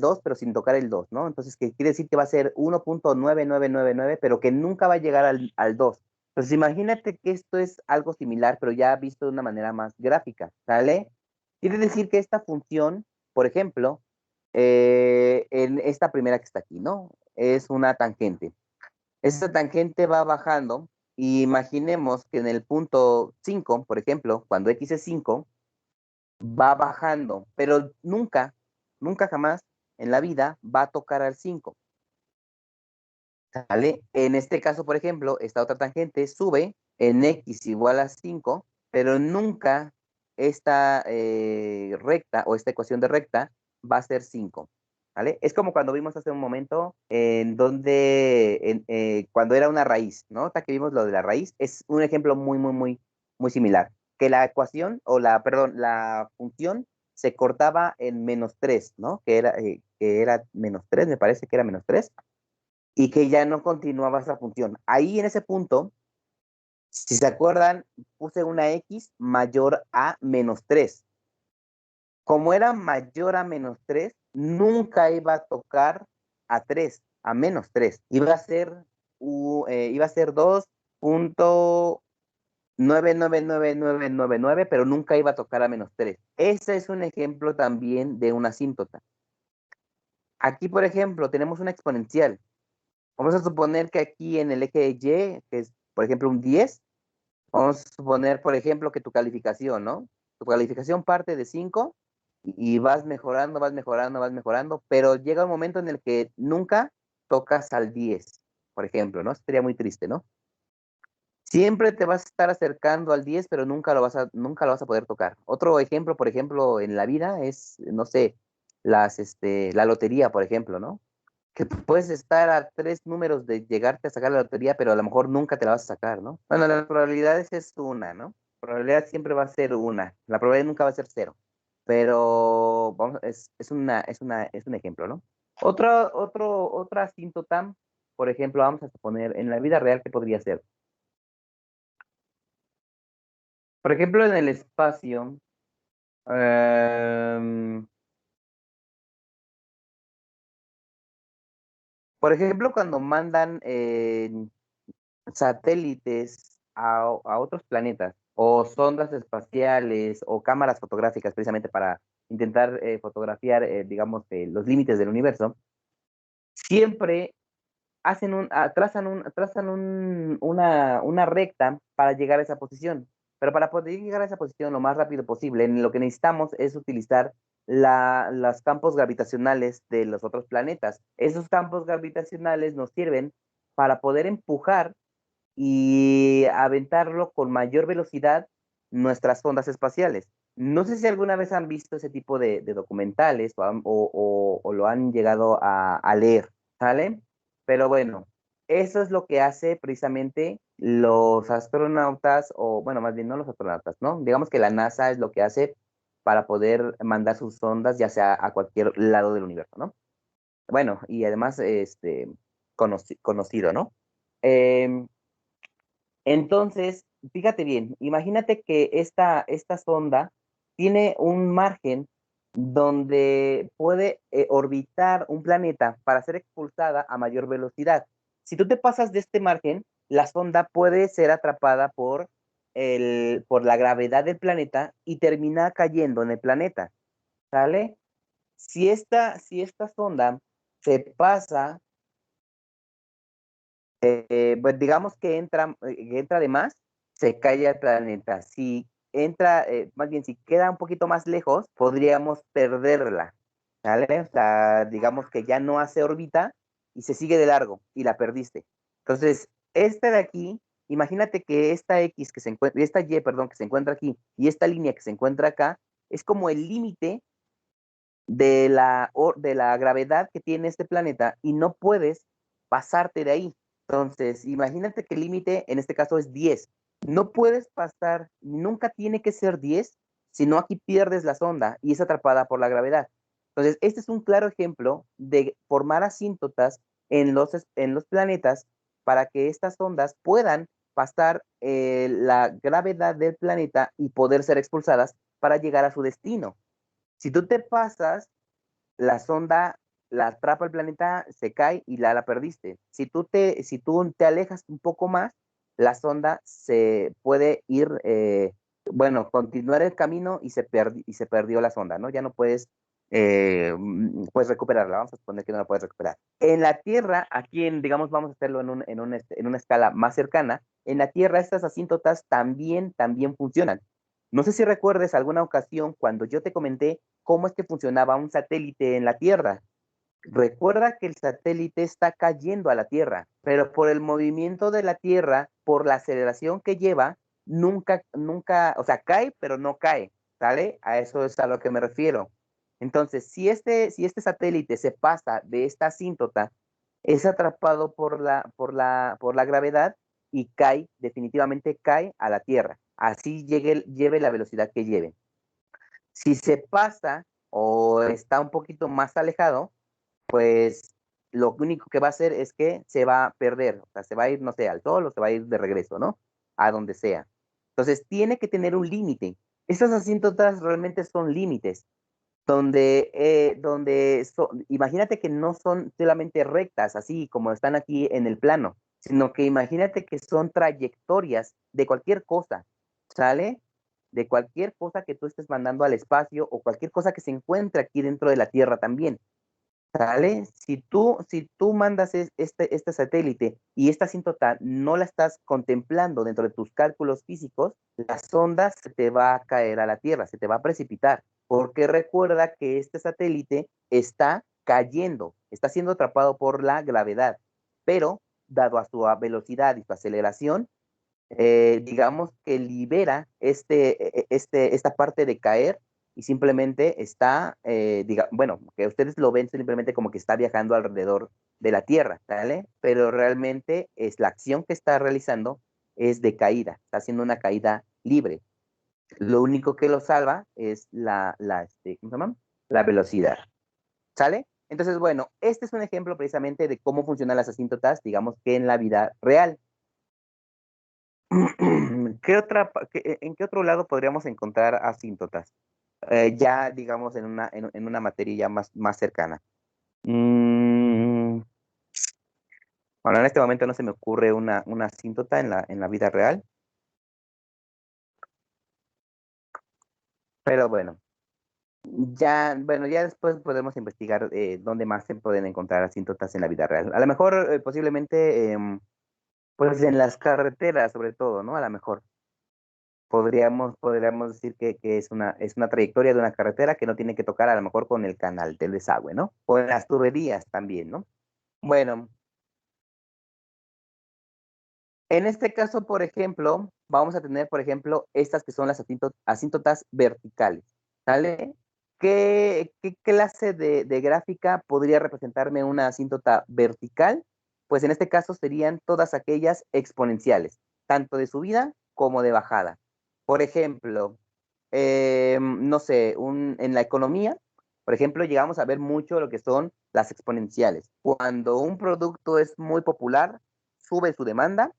2, pero sin tocar el 2, ¿no? Entonces, que quiere decir que va a ser 1.9999, pero que nunca va a llegar al 2. Entonces, imagínate que esto es algo similar, pero ya visto de una manera más gráfica, ¿sale? Quiere decir que esta función, por ejemplo, en esta primera que está aquí, ¿no? Es una tangente. Esta tangente va bajando y imaginemos que en el punto 5, por ejemplo, cuando x es 5, va bajando, pero nunca, nunca jamás en la vida va a tocar al 5, ¿sale? En este caso, por ejemplo, esta otra tangente sube en x igual a 5, pero nunca esta recta o esta ecuación de recta va a ser 5, ¿vale? Es como cuando vimos hace un momento en donde, cuando era una raíz, ¿no? Hasta que vimos lo de la raíz, es un ejemplo muy, muy, muy, muy similar. Que la ecuación, perdón, la función se cortaba en -3, ¿no? Que era -3, me parece que era -3, y que ya no continuaba esa función. Ahí en ese punto, si se acuerdan, puse una x mayor a -3. Como era mayor a -3, nunca iba a tocar a 3, a -3. Iba a ser 2.999999, pero nunca iba a tocar a -3. Ese es un ejemplo también de una asíntota. Aquí, por ejemplo, tenemos una exponencial. Vamos a suponer que aquí en el eje Y, que es, por ejemplo, un 10, vamos a suponer, por ejemplo, que tu calificación, ¿no? Tu calificación parte de 5 y vas mejorando, vas mejorando, vas mejorando, pero llega un momento en el que nunca tocas al 10, por ejemplo, ¿no? Sería muy triste, ¿no? Siempre te vas a estar acercando al 10, pero nunca lo vas a poder tocar. Otro ejemplo, por ejemplo, en la vida es, no sé, la lotería, por ejemplo, ¿no? Que tú puedes estar a 3 números de llegarte a sacar la lotería, pero a lo mejor nunca te la vas a sacar, ¿no? Bueno, las probabilidades es una, ¿no? La probabilidad siempre va a ser una. La probabilidad nunca va a ser 0. Pero vamos, es un ejemplo, ¿no? Otra asíntota, por ejemplo, vamos a suponer en la vida real, ¿qué podría ser? Por ejemplo, en el espacio, em, por ejemplo, cuando mandan satélites a otros planetas, o sondas espaciales, o cámaras fotográficas, precisamente para intentar fotografiar, digamos, los límites del universo, siempre una recta para llegar a esa posición. Pero para poder llegar a esa posición lo más rápido posible, lo que necesitamos es utilizar los campos gravitacionales de los otros planetas. Esos campos gravitacionales nos sirven para poder empujar y aventarlo con mayor velocidad nuestras ondas espaciales. No sé si alguna vez han visto ese tipo de documentales o lo han llegado a leer, ¿sale? Pero bueno, eso es lo que hace precisamente los astronautas, o bueno, más bien no los astronautas, ¿no? Digamos que la NASA es lo que hace para poder mandar sus ondas, ya sea a cualquier lado del universo, ¿no? Bueno, y además, conocido, ¿no? Em, entonces, fíjate bien, imagínate que esta sonda tiene un margen donde puede orbitar un planeta para ser expulsada a mayor velocidad. Si tú te pasas de este margen, la sonda puede ser atrapada por la gravedad del planeta y termina cayendo en el planeta, ¿sale? Si esta sonda se pasa, pues digamos que entra de más, se cae al planeta. Si entra, más bien, si queda un poquito más lejos, podríamos perderla, ¿vale? O sea, digamos que ya no hace órbita y se sigue de largo y la perdiste. Entonces, esta de aquí, imagínate que esta X que se encuentra, esta Y, perdón, que se encuentra aquí y esta línea que se encuentra acá, es como el límite de la gravedad que tiene este planeta y no puedes pasarte de ahí. Entonces, imagínate que el límite en este caso es 10. No puedes pasar, nunca tiene que ser 10, sino aquí pierdes la sonda y es atrapada por la gravedad. Entonces, este es un claro ejemplo de formar asíntotas en los planetas para que estas ondas puedan pasar la gravedad del planeta y poder ser expulsadas para llegar a su destino. Si tú te pasas, la sonda la atrapa el planeta, se cae y la perdiste. Si tú te alejas un poco más, la sonda se puede ir, bueno, continuar el camino y se perdió la sonda, ¿no? Ya no puedes recuperarla, vamos a suponer que no la puedes recuperar. En la Tierra, aquí digamos, vamos a hacerlo en una escala más cercana, en la Tierra estas asíntotas también funcionan. No sé si recuerdes alguna ocasión cuando yo te comenté cómo es que funcionaba un satélite en la Tierra. Recuerda que el satélite está cayendo a la Tierra, pero por el movimiento de la Tierra, por la aceleración que lleva, nunca, o sea, cae, pero no cae, ¿sale? A eso es a lo que me refiero. Entonces, si este satélite se pasa de esta asíntota, es atrapado por la gravedad y definitivamente cae a la Tierra. Así lleve la velocidad que lleve. Si se pasa o está un poquito más alejado, pues lo único que va a hacer es que se va a perder, o sea, se va a ir, no sé, al sol o se va a ir de regreso, ¿no? A donde sea. Entonces, tiene que tener un límite. Estas asíntotas realmente son límites, imagínate que no son solamente rectas, así como están aquí en el plano, sino que imagínate que son trayectorias de cualquier cosa, ¿sale? De cualquier cosa que tú estés mandando al espacio o cualquier cosa que se encuentre aquí dentro de la Tierra también. ¿Sale? Si tú mandas este satélite y esta asíntota no la estás contemplando dentro de tus cálculos físicos, la sonda se te va a caer a la Tierra, se te va a precipitar, porque recuerda que este satélite está cayendo, está siendo atrapado por la gravedad, pero dado a su velocidad y su aceleración, digamos que libera esta parte de caer y simplemente está, bueno, que ustedes lo ven simplemente como que está viajando alrededor de la Tierra, ¿vale? Pero realmente es la acción que está realizando es de caída, está haciendo una caída libre. Lo único que lo salva es ¿cómo se llama? La velocidad, ¿sale? Entonces, bueno, este es un ejemplo precisamente de cómo funcionan las asíntotas, digamos que en la vida real. ¿En qué otro lado podríamos encontrar asíntotas? Ya, digamos, en una materia ya más cercana. Mm, bueno, en este momento no se me ocurre una asíntota en la vida real, pero bueno, Ya, bueno, ya después podemos investigar dónde más se pueden encontrar asíntotas en la vida real. A lo mejor, posiblemente, pues en las carreteras, sobre todo, ¿no? A lo mejor podríamos decir que es una trayectoria de una carretera que no tiene que tocar a lo mejor con el canal del desagüe, ¿no? O en las tuberías también, ¿no? Bueno, en este caso, por ejemplo, vamos a tener, por ejemplo, estas que son las asíntotas verticales, ¿sale? ¿Qué clase de gráfica podría representarme una asíntota vertical? Pues en este caso serían todas aquellas exponenciales, tanto de subida como de bajada. Por ejemplo, no sé, en la economía, por ejemplo, llegamos a ver mucho lo que son las exponenciales. Cuando un producto es muy popular, sube su demanda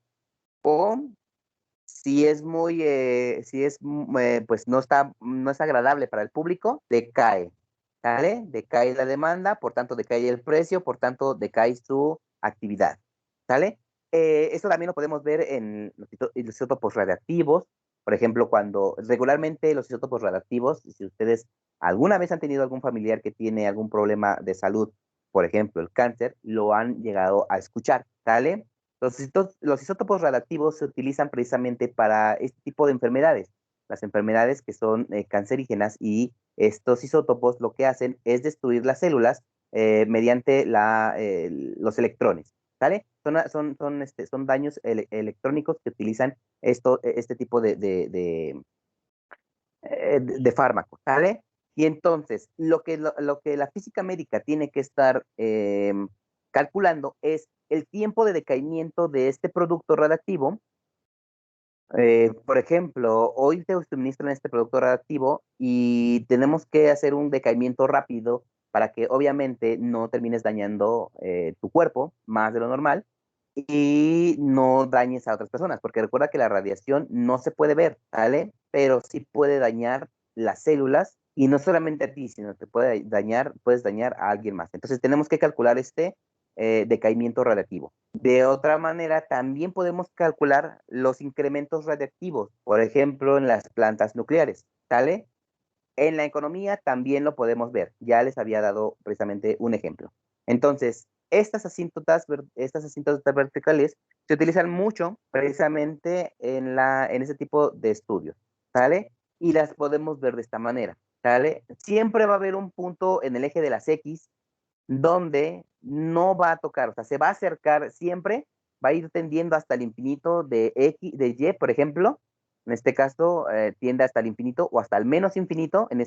o si es, pues no es agradable para el público, decae, ¿sale? Decae la demanda, por tanto decae el precio, por tanto decae su actividad, ¿sale? Esto también lo podemos ver en los isótopos radiactivos, por ejemplo, cuando regularmente los isótopos radiactivos, si ustedes alguna vez han tenido algún familiar que tiene algún problema de salud, por ejemplo, el cáncer, lo han llegado a escuchar, ¿sale? Los isótopos radiactivos se utilizan precisamente para este tipo de enfermedades, las enfermedades que son cancerígenas y estos isótopos lo que hacen es destruir las células mediante los electrones, ¿sale? Son daños electrónicos que utilizan este tipo de fármacos, ¿sale? Y entonces, lo que la física médica tiene que estar calculando es el tiempo de decaimiento de este producto radiactivo. Por ejemplo, hoy te suministran este producto radiactivo y tenemos que hacer un decaimiento rápido para que obviamente no termines dañando tu cuerpo más de lo normal y no dañes a otras personas, porque recuerda que la radiación no se puede ver, ¿vale? Pero sí puede dañar las células y no solamente a ti, sino que puedes dañar a alguien más. Entonces tenemos que calcular este decaimiento radiactivo. De otra manera, también podemos calcular los incrementos radiactivos, por ejemplo, en las plantas nucleares, ¿sale? En la economía también lo podemos ver. Ya les había dado precisamente un ejemplo. Entonces, estas asíntotas verticales se utilizan mucho precisamente en ese tipo de estudios, ¿sale? Y las podemos ver de esta manera, ¿sale? Siempre va a haber un punto en el eje de las X donde no va a tocar, o sea, se va a acercar siempre, va a ir tendiendo hasta el infinito de X, de Y, por ejemplo, en este caso tiende hasta el infinito o hasta el menos infinito ¿cómo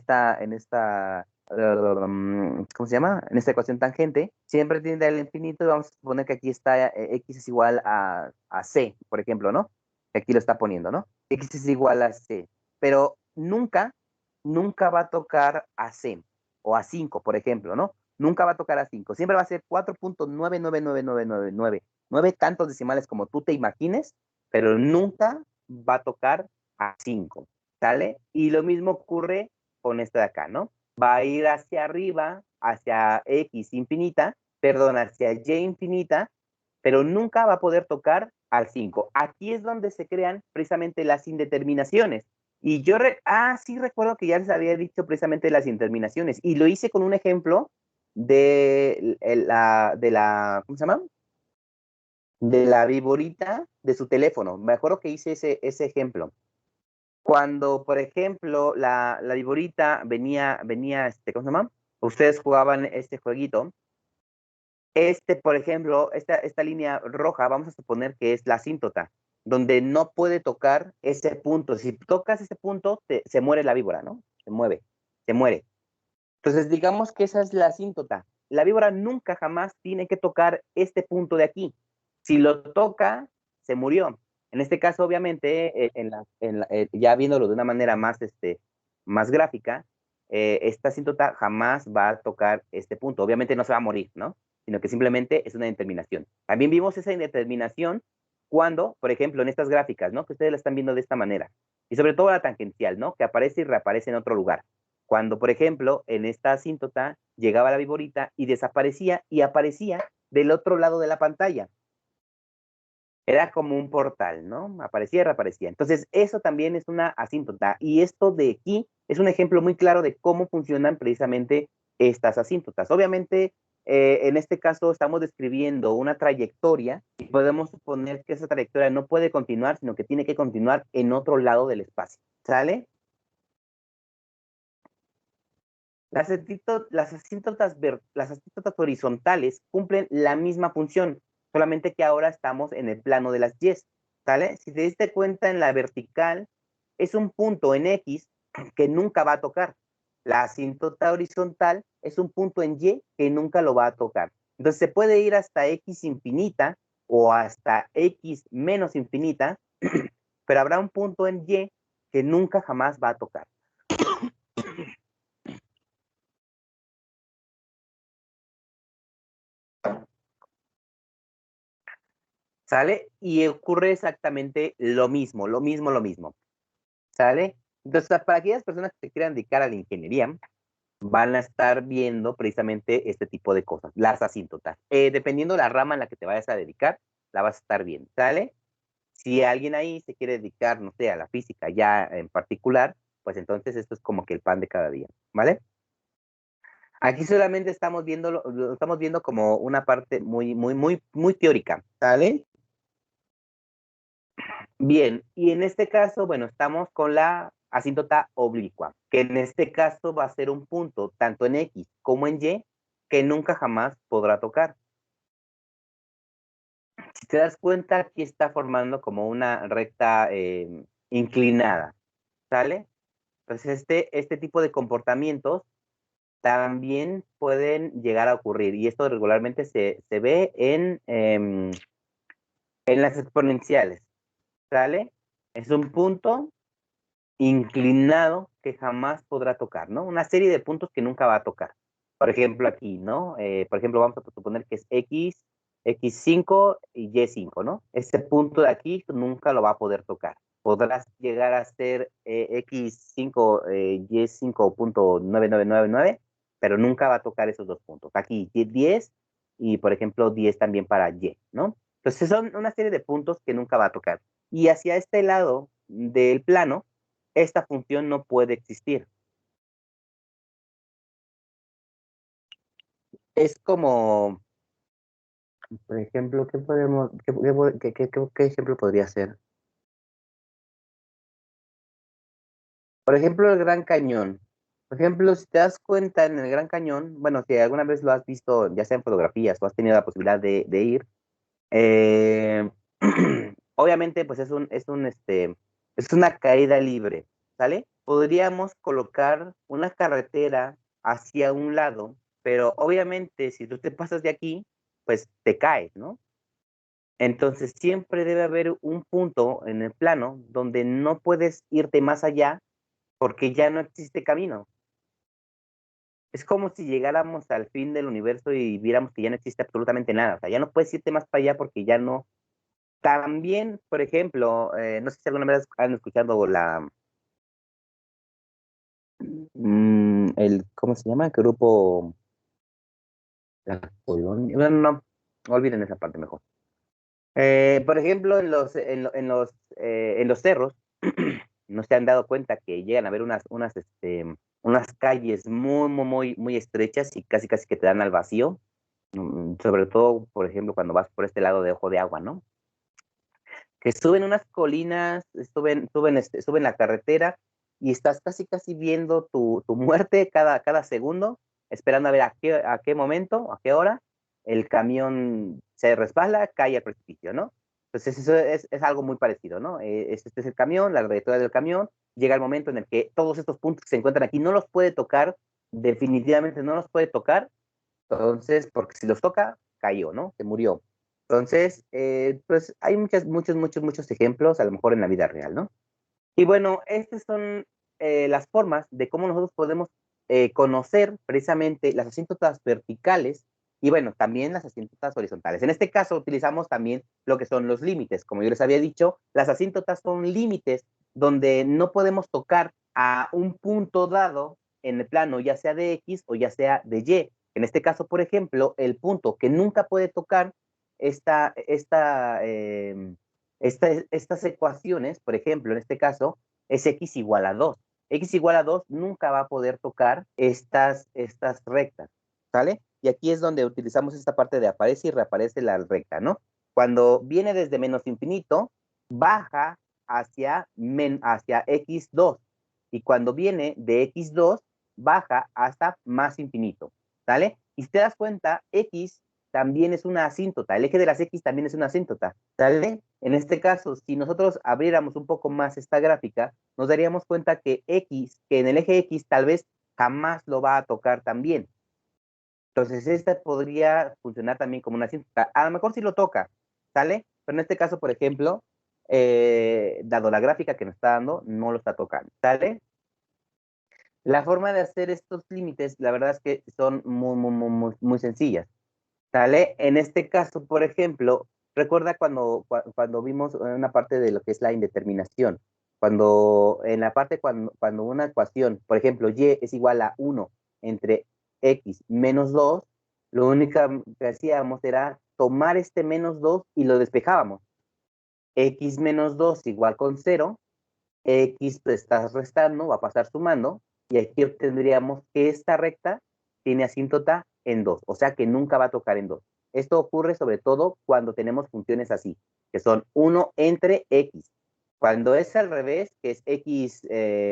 se llama? En esta ecuación tangente, siempre tiende al infinito y vamos a suponer que aquí está X es igual a C, por ejemplo, ¿no? Aquí lo está poniendo, ¿no? X es igual a C, pero nunca va a tocar a C o a 5, por ejemplo, ¿no? Nunca va a tocar a 5, siempre va a ser 4.99999, 9 tantos decimales como tú te imagines, pero nunca va a tocar a 5, ¿sale? Y lo mismo ocurre con esta de acá, ¿no? Va a ir hacia arriba, hacia X infinita, perdón, hacia Y infinita, pero nunca va a poder tocar al 5. Aquí es donde se crean precisamente las indeterminaciones. Y sí recuerdo que ya les había dicho precisamente las indeterminaciones, y lo hice con un ejemplo ¿cómo se llama? De la viborita de su teléfono. Me acuerdo que hice ese ejemplo. Cuando, por ejemplo, la viborita venía, ¿cómo se llama? Ustedes jugaban este jueguito. Por ejemplo, esta línea roja, vamos a suponer que es la asíntota, donde no puede tocar ese punto. Si tocas ese punto, se muere la víbora, ¿no? Se muere. Entonces, digamos que esa es la asíntota. La víbora nunca jamás tiene que tocar este punto de aquí. Si lo toca, se murió. En este caso, obviamente, ya viéndolo de una manera más gráfica, esta asíntota jamás va a tocar este punto. Obviamente no se va a morir, ¿no? Sino que simplemente es una indeterminación. También vimos esa indeterminación cuando, por ejemplo, en estas gráficas, ¿no? Que ustedes la están viendo de esta manera. Y sobre todo la tangencial, ¿no? Que aparece y reaparece en otro lugar. Cuando, por ejemplo, en esta asíntota llegaba la viborita y desaparecía y aparecía del otro lado de la pantalla. Era como un portal, ¿no? Aparecía y reaparecía. Entonces, eso también es una asíntota. Y esto de aquí Es un ejemplo muy claro de cómo funcionan precisamente estas asíntotas. Obviamente, en este caso estamos describiendo una trayectoria y podemos suponer que esa trayectoria no puede continuar, sino que tiene que continuar en otro lado del espacio. ¿Sale? Las asíntotas horizontales cumplen la misma función, solamente que ahora estamos en el plano de las Y, ¿sale? Si te diste cuenta en la vertical, es un punto en X que nunca va a tocar. La asíntota horizontal es un punto en Y que nunca lo va a tocar. Entonces se puede ir hasta X infinita o hasta X menos infinita, pero habrá un punto en Y que nunca jamás va a tocar. ¿Sale? Y ocurre exactamente lo mismo, lo mismo, lo mismo. ¿Sale? Entonces, para aquellas personas que se quieran dedicar a la ingeniería, van a estar viendo precisamente este tipo de cosas, las asíntotas. Dependiendo de la rama en la que te vayas a dedicar, la vas a estar viendo, ¿sale? Si alguien ahí se quiere dedicar, no sé, a la física ya en particular, pues entonces esto es como que el pan de cada día, ¿vale? Aquí solamente estamos viendo, lo estamos viendo como una parte muy, muy, muy, muy teórica, ¿sale? Bien, y en este caso, bueno, estamos con la asíntota oblicua, que en este caso va a ser un punto, tanto en X como en Y, que nunca jamás podrá tocar. Si te das cuenta, aquí está formando como una recta inclinada, ¿sale? Entonces, este tipo de comportamientos también pueden llegar a ocurrir, y esto regularmente se ve en las exponenciales, ¿sale? Es un punto inclinado que jamás podrá tocar, ¿no? Una serie de puntos que nunca va a tocar. Por ejemplo, aquí, ¿no? Por ejemplo, vamos a suponer que es X, X5 y Y5, ¿no? Ese punto de aquí nunca lo va a poder tocar. Podrás llegar a ser X5, Y5.9999, pero nunca va a tocar esos dos puntos. Aquí 10 y, por ejemplo, 10 también para Y, ¿no? Entonces son una serie de puntos que nunca va a tocar. Y hacia este lado del plano, esta función no puede existir. Es como, por ejemplo, ¿qué podemos, qué ejemplo podría ser? Por ejemplo, el Gran Cañón. Por ejemplo, si te das cuenta en el Gran Cañón, bueno, si alguna vez lo has visto, ya sea en fotografías o has tenido la posibilidad de ir, eh, obviamente, pues es una caída libre, ¿sale? Podríamos colocar una carretera hacia un lado, pero obviamente si tú te pasas de aquí, pues te caes, ¿no? Entonces siempre debe haber un punto en el plano donde no puedes irte más allá porque ya no existe camino. Es como si llegáramos al fin del universo y viéramos que ya no existe absolutamente nada. O sea, ya no puedes irte más para allá porque ya no. También, por ejemplo, no sé si alguna vez han escuchado ¿cómo se llama? El grupo, la colonia, no, no, no, olviden esa parte mejor. Por ejemplo, en los cerros, no se han dado cuenta que llegan a haber unas calles muy, muy, muy, muy estrechas y casi, casi que te dan al vacío. Sobre todo, por ejemplo, cuando vas por este lado de Ojo de Agua, ¿no? Que suben unas colinas, suben la carretera y estás casi, casi viendo tu muerte cada segundo, esperando a ver a qué momento, a qué hora el camión se resbala, cae al precipicio, ¿no? Entonces eso es algo muy parecido, ¿no? Este es el camión, la trayectoria del camión, llega el momento en el que todos estos puntos que se encuentran aquí no los puede tocar, definitivamente no los puede tocar, entonces, porque si los toca, cayó, ¿no? Se murió. Entonces, pues hay muchos, muchos, muchos ejemplos, a lo mejor en la vida real, ¿no? Y bueno, estas son las formas de cómo nosotros podemos conocer precisamente las asíntotas verticales y bueno, también las asíntotas horizontales. En este caso utilizamos también lo que son los límites. Como yo les había dicho, las asíntotas son límites donde no podemos tocar a un punto dado en el plano, ya sea de X o ya sea de Y. En este caso, por ejemplo, el punto que nunca puede tocar esta, esta estas ecuaciones, por ejemplo, en este caso, es x igual a 2. X igual a 2 nunca va a poder tocar estas rectas, ¿sale? Y aquí es donde utilizamos esta parte de aparece y reaparece la recta, ¿no? Cuando viene desde menos infinito, baja hacia x2. Y cuando viene de x2, baja hasta más infinito, ¿sale? Y si te das cuenta, x también es una asíntota. El eje de las x también es una asíntota, ¿sale? En este caso, si nosotros abriéramos un poco más esta gráfica, nos daríamos cuenta que en el eje x tal vez jamás lo va a tocar también. Entonces, esta podría funcionar también como una asíntota. A lo mejor sí lo toca, ¿sale? Pero en este caso, por ejemplo, dado la gráfica que nos está dando, no lo está tocando, ¿sale? La forma de hacer estos límites, la verdad es que son muy sencillas, ¿sale? En este caso, por ejemplo, recuerda cuando vimos una parte de lo que es la indeterminación, en la parte cuando una ecuación, por ejemplo, y es igual a 1 entre x menos 2, lo único que hacíamos era tomar este menos 2 y lo despejábamos. X menos 2 igual con 0, x estás restando, va a pasar sumando, y aquí obtendríamos que esta recta tiene asíntota en 2, o sea que nunca va a tocar en 2. Esto ocurre sobre todo cuando tenemos funciones así, que son 1 entre x. Cuando es al revés, que es x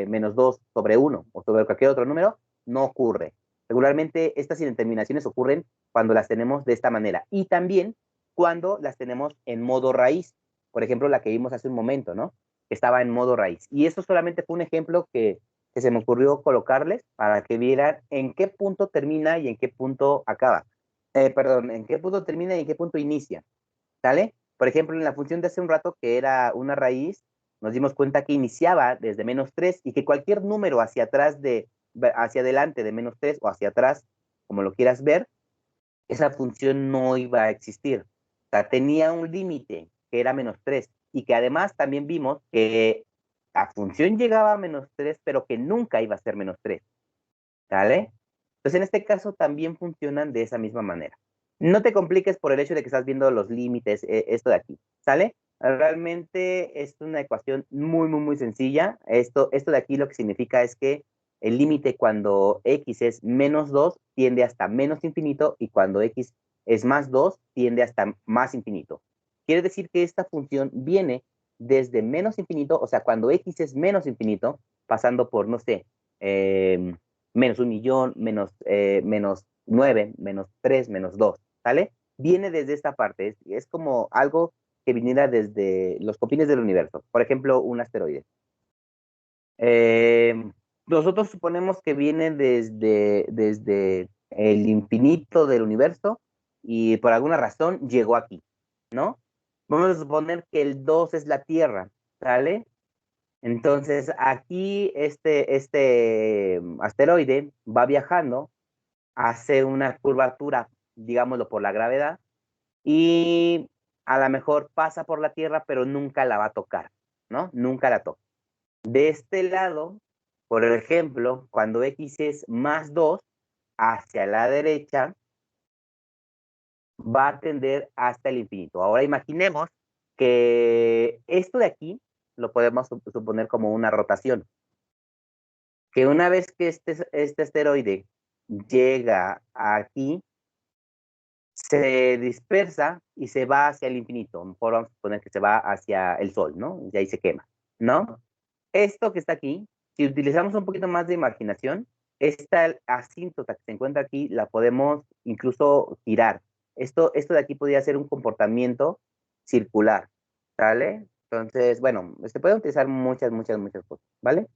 menos 2 sobre 1 o sobre cualquier otro número, no ocurre. Regularmente estas indeterminaciones ocurren cuando las tenemos de esta manera y también cuando las tenemos en modo raíz. Por ejemplo, la que vimos hace un momento, ¿no? Estaba en modo raíz. Y eso solamente fue un ejemplo que se me ocurrió colocarles para que vieran en qué punto termina y en qué punto acaba. Perdón, en qué punto termina y en qué punto inicia, ¿sale? Por ejemplo, en la función de hace un rato, que era una raíz, nos dimos cuenta que iniciaba desde menos 3 y que cualquier número hacia adelante de menos 3 o hacia atrás, como lo quieras ver, esa función no iba a existir. O sea, tenía un límite que era menos 3 y que además también vimos que la función llegaba a menos 3, pero que nunca iba a ser menos 3, ¿vale? Entonces, en este caso también funcionan de esa misma manera. No te compliques por el hecho de que estás viendo los límites, esto de aquí, ¿sale? Realmente es una ecuación muy sencilla. Esto de aquí lo que significa es que el límite cuando x es menos 2 tiende hasta menos infinito y cuando x es más 2 tiende hasta más infinito. Quiere decir que esta función viene desde menos infinito, o sea, cuando x es menos infinito, pasando por, no sé, menos 1.000.000, menos 9, menos 3, menos 2, ¿sale? Viene desde esta parte, es como algo que viniera desde los confines del universo. Por ejemplo, un asteroide. Eh, Nosotros suponemos que viene desde el infinito del universo y por alguna razón llegó aquí, ¿no? Vamos a suponer que el 2 es la Tierra, ¿sale? Entonces, aquí este asteroide va viajando, hace una curvatura, digámoslo, por la gravedad, y a lo mejor pasa por la Tierra, pero nunca la va a tocar, ¿no? Nunca la toca. De este lado, por ejemplo, cuando x es más 2, hacia la derecha, va a tender hasta el infinito. Ahora imaginemos que esto de aquí lo podemos suponer como una rotación. Que una vez que este asteroide llega aquí, se dispersa y se va hacia el infinito. Mejor vamos a suponer que se va hacia el Sol, ¿no? Y ahí se quema, ¿no? Esto que está aquí, si utilizamos un poquito más de imaginación, esta asíntota que se encuentra aquí la podemos incluso girar. Esto de aquí podría ser un comportamiento circular, ¿vale? Entonces, bueno, se puede utilizar muchas cosas, ¿vale?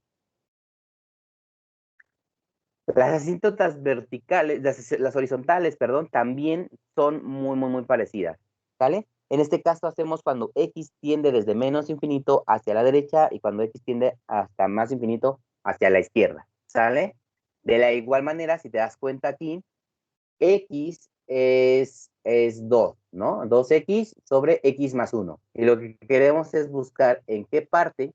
Las asíntotas verticales, las horizontales, perdón, también son muy parecidas, ¿sale? En este caso hacemos cuando x tiende desde menos infinito hacia la derecha y cuando x tiende hasta más infinito hacia la izquierda, ¿sale? De la igual manera, si te das cuenta aquí, x es 2, ¿no? 2x sobre x más 1. Y lo que queremos es buscar en qué parte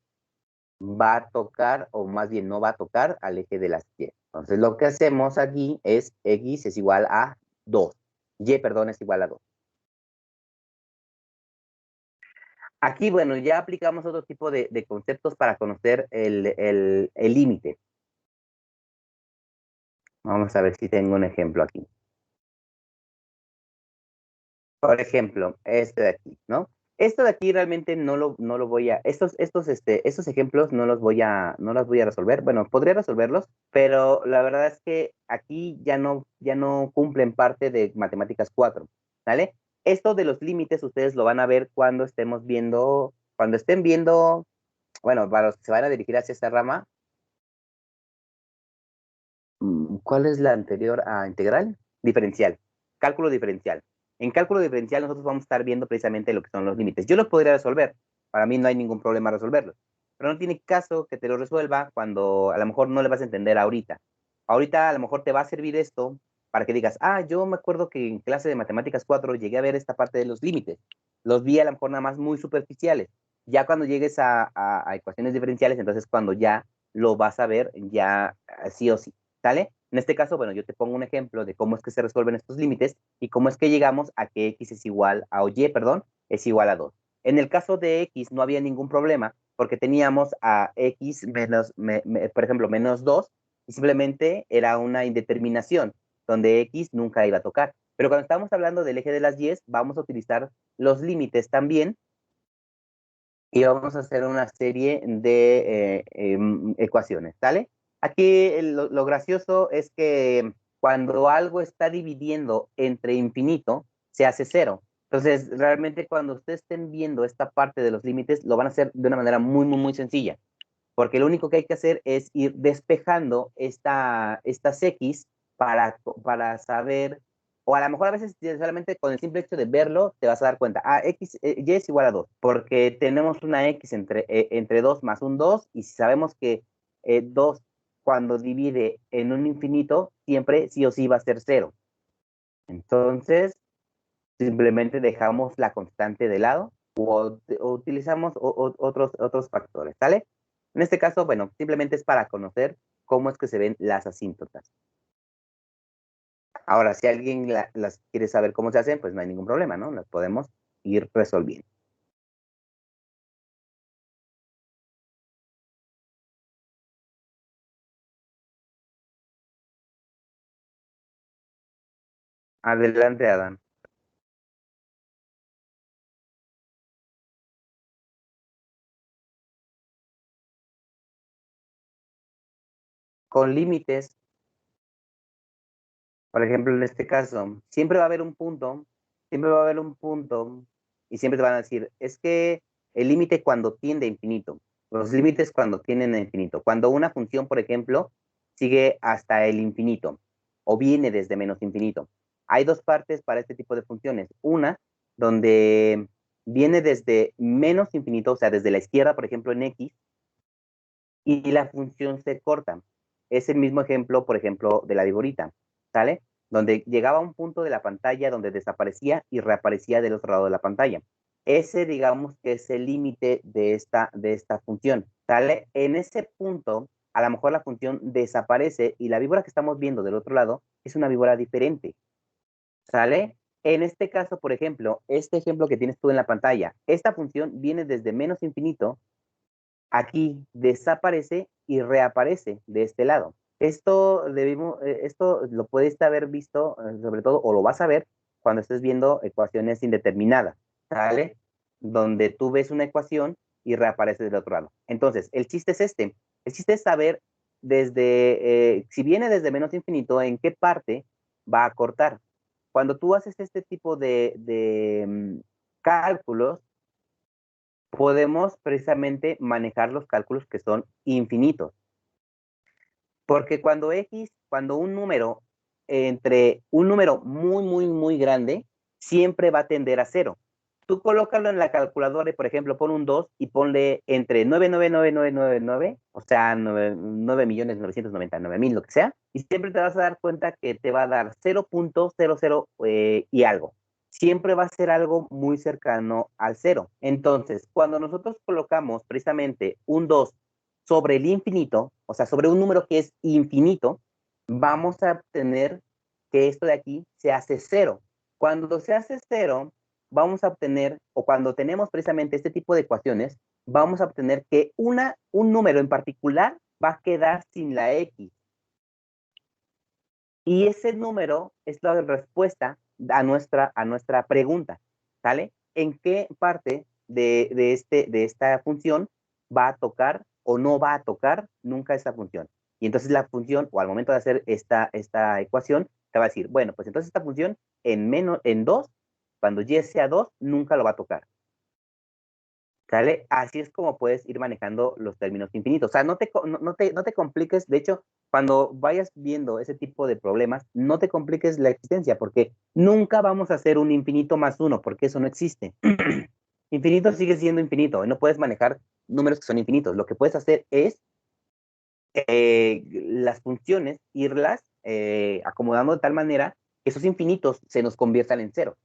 va a tocar, o más bien no va a tocar al eje de la izquierda. Entonces lo que hacemos aquí es x es igual a 2. Y, perdón, es igual a 2. Aquí, bueno, ya aplicamos otro tipo de conceptos para conocer el límite. Vamos a ver si tengo un ejemplo aquí. Por ejemplo, este de aquí, ¿no? Esto de aquí realmente no lo voy a, estos ejemplos no los voy a resolver. Bueno, podría resolverlos, pero la verdad es que aquí ya no cumplen parte de matemáticas 4, ¿vale? Esto de los límites ustedes lo van a ver cuando estemos viendo, cuando estén viendo, bueno, para los que se van a dirigir hacia esta rama, ¿cuál es la anterior a integral? Diferencial, cálculo diferencial. En cálculo diferencial nosotros vamos a estar viendo precisamente lo que son los límites. Yo los podría resolver, para mí no hay ningún problema resolverlos, pero no tiene caso que te lo resuelva cuando a lo mejor no le vas a entender ahorita. Ahorita a lo mejor te va a servir esto para que digas, ah, yo me acuerdo que en clase de matemáticas 4 llegué a ver esta parte de los límites. Los vi a lo mejor nada más muy superficiales. Ya cuando llegues a ecuaciones diferenciales, entonces cuando ya lo vas a ver ya sí o sí. ¿Sale? En este caso, bueno, yo te pongo un ejemplo de cómo es que se resuelven estos límites y cómo es que llegamos a que x es igual a, o y, perdón, es igual a 2. En el caso de x no había ningún problema porque teníamos a x menos, por ejemplo, menos 2 y simplemente era una indeterminación donde x nunca iba a tocar. Pero cuando estamos hablando del eje de las y, vamos a utilizar los límites también y vamos a hacer una serie de ecuaciones, ¿sale? Aquí lo gracioso es que cuando algo está dividiendo entre infinito, se hace cero. Entonces, realmente cuando ustedes estén viendo esta parte de los límites, lo van a hacer de una manera muy, muy, muy sencilla, porque lo único que hay que hacer es ir despejando estas X para saber, o a lo mejor a veces solamente con el simple hecho de verlo te vas a dar cuenta, ah, X, Y es igual a 2 porque tenemos una X entre 2 más un 2 y si sabemos que 2 cuando divide en un infinito, siempre sí o sí va a ser cero. Entonces, simplemente dejamos la constante de lado o utilizamos otros factores, ¿sale? En este caso, bueno, simplemente es para conocer cómo es que se ven las asíntotas. Ahora, si alguien las quiere saber cómo se hacen, pues no hay ningún problema, ¿no? Las podemos ir resolviendo. Adelante, Adán. Con límites, por ejemplo, en este caso, siempre va a haber un punto, siempre va a haber un punto, y siempre te van a decir, es que el límite cuando tiende a infinito, los límites cuando tienden a infinito, cuando una función, por ejemplo, sigue hasta el infinito, o viene desde menos infinito. Hay dos partes para este tipo de funciones. Una, donde viene desde menos infinito, o sea, desde la izquierda, por ejemplo, en X, y la función se corta. Es el mismo ejemplo, por ejemplo, de la viborita, ¿sale? Donde llegaba a un punto de la pantalla donde desaparecía y reaparecía del otro lado de la pantalla. Ese, digamos, que es el límite de esta función, ¿sale? En ese punto, a lo mejor la función desaparece y la víbora que estamos viendo del otro lado es una víbora diferente, ¿sale? En este caso, por ejemplo, este ejemplo que tienes tú en la pantalla, esta función viene desde menos infinito, aquí desaparece y reaparece de este lado. Esto lo puedes haber visto, sobre todo, o lo vas a ver cuando estés viendo ecuaciones indeterminadas, ¿sale? Donde tú ves una ecuación y reaparece del otro lado. Entonces, el chiste es este. El chiste es saber si viene desde menos infinito, en qué parte va a cortar. Cuando tú haces este tipo de cálculos, podemos precisamente manejar los cálculos que son infinitos. Porque cuando un número, entre un número muy, muy, muy grande, siempre va a tender a cero. Tú colócalo en la calculadora y, por ejemplo, pon un 2 y ponle entre 99999, o sea, 9.999.000, lo que sea, y siempre te vas a dar cuenta que te va a dar 0.00 y algo. Siempre va a ser algo muy cercano al cero. Entonces, cuando nosotros colocamos precisamente un 2 sobre el infinito, o sea, sobre un número que es infinito, vamos a obtener que esto de aquí se hace cero. Cuando se hace cero, vamos a obtener, o cuando tenemos precisamente este tipo de ecuaciones, vamos a obtener que un número en particular va a quedar sin la X. Y ese número es la respuesta a nuestra pregunta, ¿sale? ¿En qué parte de esta función va a tocar o no va a tocar nunca esta función? Y entonces la función, o al momento de hacer esta ecuación, te va a decir, bueno, pues entonces esta función en 2, cuando y sea 2, nunca lo va a tocar. ¿Sale? Así es como puedes ir manejando los términos infinitos. O sea, no te compliques. De hecho, cuando vayas viendo ese tipo de problemas, no te compliques la existencia, porque nunca vamos a hacer un infinito más uno, porque eso no existe. Infinito sigue siendo infinito, y no puedes manejar números que son infinitos. Lo que puedes hacer es las funciones, irlas acomodando de tal manera que esos infinitos se nos conviertan en cero.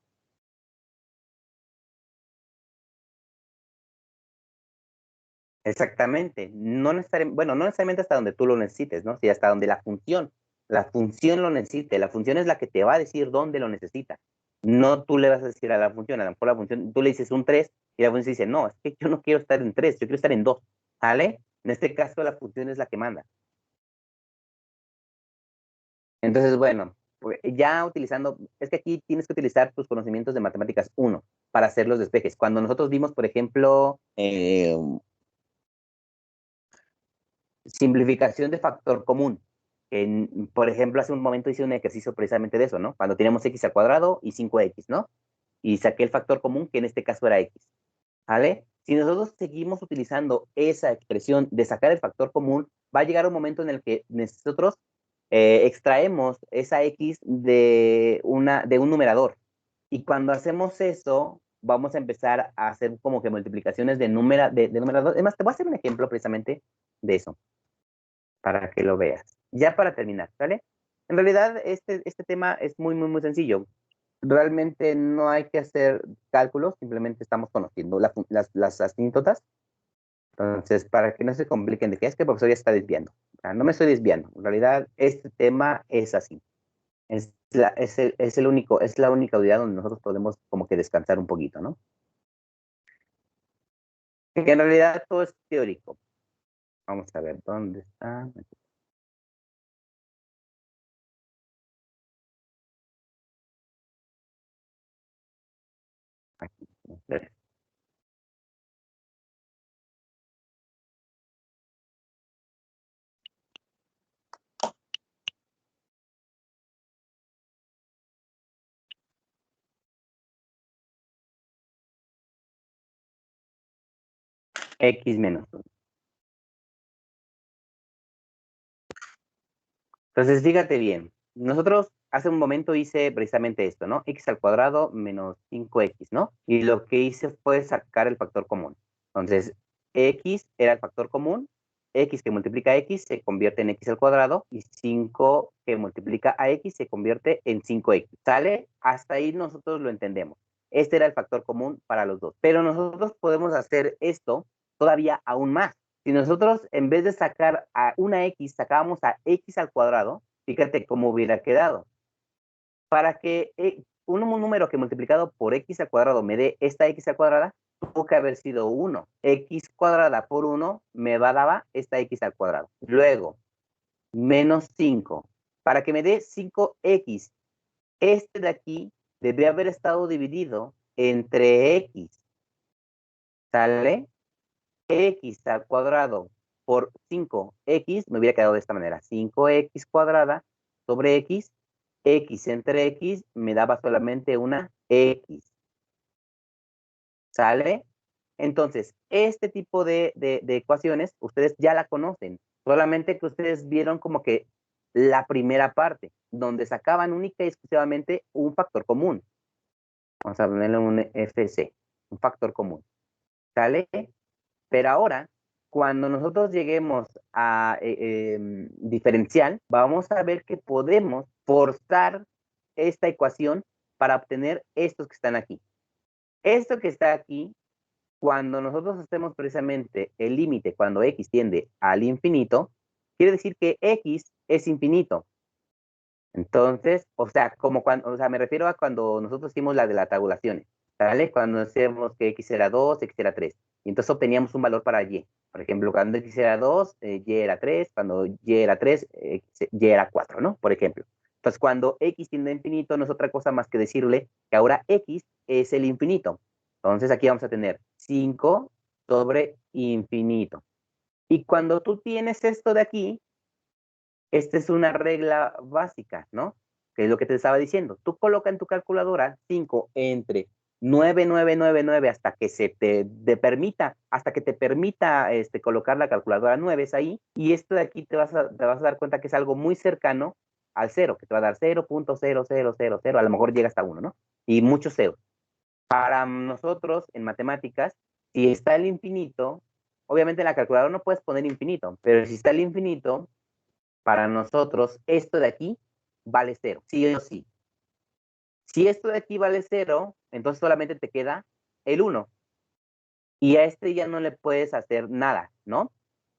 Exactamente, no necesariamente, bueno, no necesariamente hasta donde tú lo necesites, ¿no? Si hasta donde la función lo necesite, la función es la que te va a decir dónde lo necesita. No tú le vas a decir a la mejor la función, tú le dices un 3 y la función dice, no, es que yo no quiero estar en 3, yo quiero estar en 2, ¿sale? En este caso la función es la que manda. Entonces, bueno, pues ya utilizando, es que aquí tienes que utilizar tus conocimientos de matemáticas uno para hacer los despejes. Cuando nosotros vimos, por ejemplo, simplificación de factor común. Por ejemplo, hace un momento hice un ejercicio precisamente de eso, ¿no? Cuando teníamos x al cuadrado y 5x, ¿no? Y saqué el factor común, que en este caso era x, ¿vale? Si nosotros seguimos utilizando esa expresión de sacar el factor común, va a llegar un momento en el que nosotros extraemos esa x de un numerador. Y cuando hacemos eso, vamos a empezar a hacer como que multiplicaciones de numerador. Además, te voy a hacer un ejemplo precisamente de eso para que lo veas. Ya para terminar, ¿vale? En realidad, este tema es muy, muy, muy sencillo. Realmente no hay que hacer cálculos, simplemente estamos conociendo las asíntotas. Entonces, para que no se compliquen de que es que el profesor ya está desviando. O sea, no me estoy desviando. En realidad, este tema es así. Es la única unidad donde nosotros podemos como que descansar un poquito, ¿no? Que en realidad todo es teórico. Vamos a ver, ¿dónde está? Aquí. X menos 1. Entonces, fíjate bien, nosotros hace un momento hice precisamente esto, ¿no? X al cuadrado menos 5x, ¿no? Y lo que hice fue sacar el factor común. Entonces, x era el factor común, x que multiplica a x se convierte en x al cuadrado y 5 que multiplica a x se convierte en 5x. ¿Sale? Hasta ahí nosotros lo entendemos. Este era el factor común para los dos. Pero nosotros podemos hacer esto todavía aún más. Si nosotros en vez de sacar a una x, sacábamos a x al cuadrado, fíjate cómo hubiera quedado. Para que un número que multiplicado por x al cuadrado me dé esta x al cuadrada, tuvo que haber sido 1. X cuadrada por 1 me daba esta x al cuadrado. Luego, menos 5. Para que me dé 5x, este de aquí debe haber estado dividido entre x. ¿Sale? X al cuadrado por 5x, me hubiera quedado de esta manera. 5x cuadrada sobre x entre x me daba solamente una x. ¿Sale? Entonces, este tipo de ecuaciones, ustedes ya la conocen. Solamente que ustedes vieron como que la primera parte, donde sacaban única y exclusivamente un factor común. Vamos a ponerle un FC, un factor común. ¿Sale? Pero ahora, cuando nosotros lleguemos a diferencial, vamos a ver que podemos forzar esta ecuación para obtener estos que están aquí. Esto que está aquí, cuando nosotros hacemos precisamente el límite, cuando x tiende al infinito, quiere decir que x es infinito. Entonces, o sea, como cuando, o sea, me refiero a cuando nosotros hicimos la de las tabulaciones. ¿Sale? Cuando decíamos que x era 2, x era 3. Y entonces obteníamos un valor para y. Por ejemplo, cuando x era 2, y era 3. Cuando y era 3, y era 4, ¿no? Por ejemplo. Entonces, cuando x tiende a infinito, no es otra cosa más que decirle que ahora x es el infinito. Entonces, aquí vamos a tener 5 sobre infinito. Y cuando tú tienes esto de aquí, esta es una regla básica, ¿no? Que es lo que te estaba diciendo. Tú coloca en tu calculadora 5 entre 9999 hasta que permita, hasta que te permita colocar la calculadora 9 ahí, y esto de aquí te vas a dar cuenta que es algo muy cercano al cero, que te va a dar 0.0000, a lo mejor llega hasta 1, ¿no? Y muchos ceros. Para nosotros, en matemáticas, si está el infinito, obviamente en la calculadora no puedes poner infinito, pero si está el infinito, para nosotros, esto de aquí vale 0, sí o sí. Si esto de aquí vale 0, entonces solamente te queda el 1. Y a este ya no le puedes hacer nada, ¿no?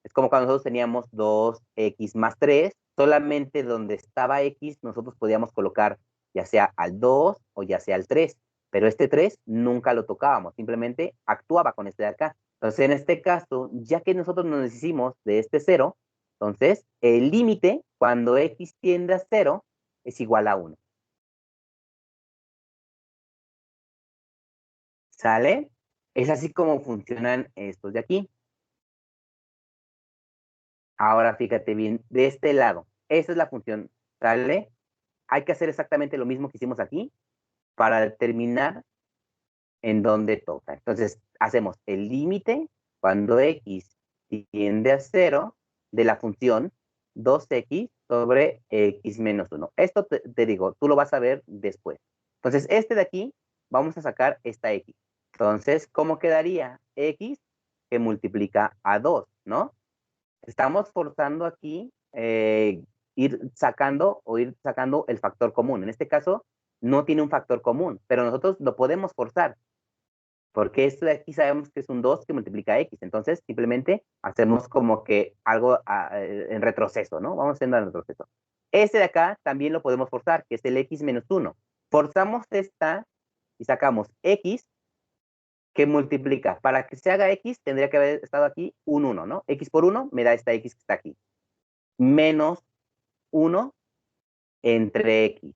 Es como cuando nosotros teníamos 2x más 3, solamente donde estaba x nosotros podíamos colocar ya sea al 2 o ya sea al 3, pero este 3 nunca lo tocábamos, simplemente actuaba con este de acá. Entonces, en este caso, ya que nosotros nos deshicimos de este 0, entonces el límite cuando x tiende a 0 es igual a 1. ¿Sale? Es así como funcionan estos de aquí. Ahora fíjate bien, de este lado, esa es la función, ¿sale? Hay que hacer exactamente lo mismo que hicimos aquí para determinar en dónde toca. Entonces, hacemos el límite cuando x tiende a 0 de la función 2x sobre x menos 1. Esto te digo, tú lo vas a ver después. Entonces, este de aquí, vamos a sacar esta x. Entonces, ¿cómo quedaría? X que multiplica a 2, ¿no? Estamos forzando aquí ir sacando el factor común. En este caso, no tiene un factor común, pero nosotros lo podemos forzar, porque esto de aquí sabemos que es un 2 que multiplica x. Entonces, simplemente hacemos como que algo en retroceso, ¿no? Vamos haciendo en retroceso. Este de acá también lo podemos forzar, que es el x menos 1. Forzamos esta y sacamos x que multiplica. Para que se haga x, tendría que haber estado aquí un 1, ¿no? X por 1 me da esta x que está aquí. Menos 1 entre x.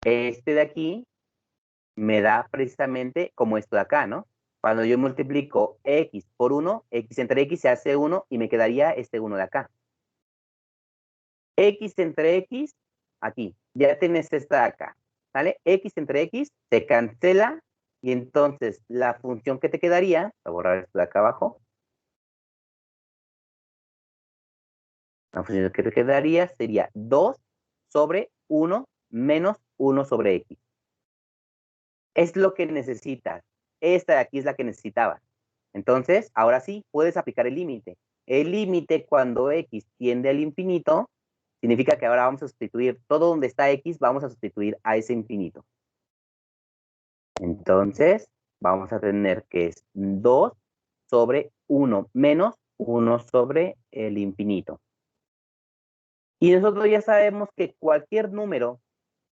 Este de aquí me da precisamente como esto de acá, ¿no? Cuando yo multiplico x por 1, x entre x se hace 1 y me quedaría este 1 de acá. X entre x, aquí. Ya tienes esta de acá, ¿sale? X entre x se cancela y entonces la función que te quedaría, voy a borrar esto de acá abajo, la función que te quedaría sería 2 sobre 1 menos 1 sobre x. Es lo que necesitas. Esta de aquí es la que necesitabas. Entonces, ahora sí, puedes aplicar el límite. El límite cuando x tiende al infinito, significa que ahora vamos a sustituir todo donde está x, vamos a sustituir a ese infinito. Entonces, vamos a tener que es 2 sobre 1 menos 1 sobre el infinito. Y nosotros ya sabemos que cualquier número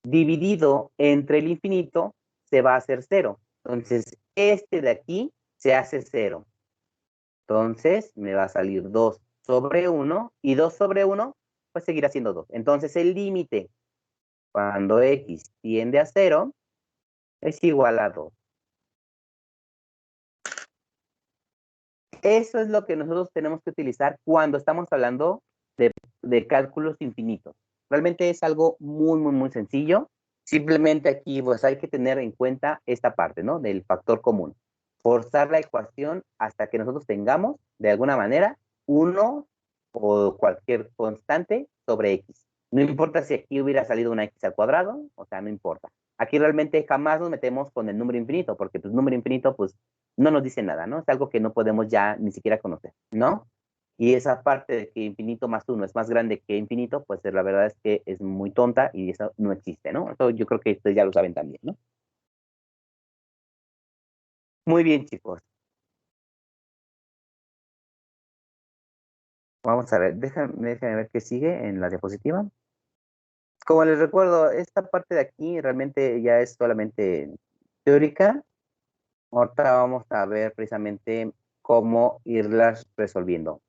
dividido entre el infinito se va a hacer 0. Entonces, este de aquí se hace 0. Entonces, me va a salir 2 sobre 1 y 2 sobre 1 pues seguirá siendo 2. Entonces, el límite cuando x tiende a 0 es igual a 2. Eso es lo que nosotros tenemos que utilizar cuando estamos hablando de cálculos infinitos. Realmente es algo muy, muy, muy sencillo. Simplemente aquí pues hay que tener en cuenta esta parte, ¿no? Del factor común. Forzar la ecuación hasta que nosotros tengamos, de alguna manera, 1 o cualquier constante sobre x. No importa si aquí hubiera salido una x al cuadrado, o sea, no importa. Aquí realmente jamás nos metemos con el número infinito, porque pues número infinito pues no nos dice nada, ¿no? Es algo que no podemos ya ni siquiera conocer, ¿no? Y esa parte de que infinito más 1 es más grande que infinito, pues la verdad es que es muy tonta y eso no existe, ¿no? Eso yo creo que ustedes ya lo saben también, ¿no? Muy bien, chicos. Vamos a ver, déjenme ver qué sigue en la diapositiva. Como les recuerdo, esta parte de aquí realmente ya es solamente teórica, ahorita vamos a ver precisamente cómo irlas resolviendo.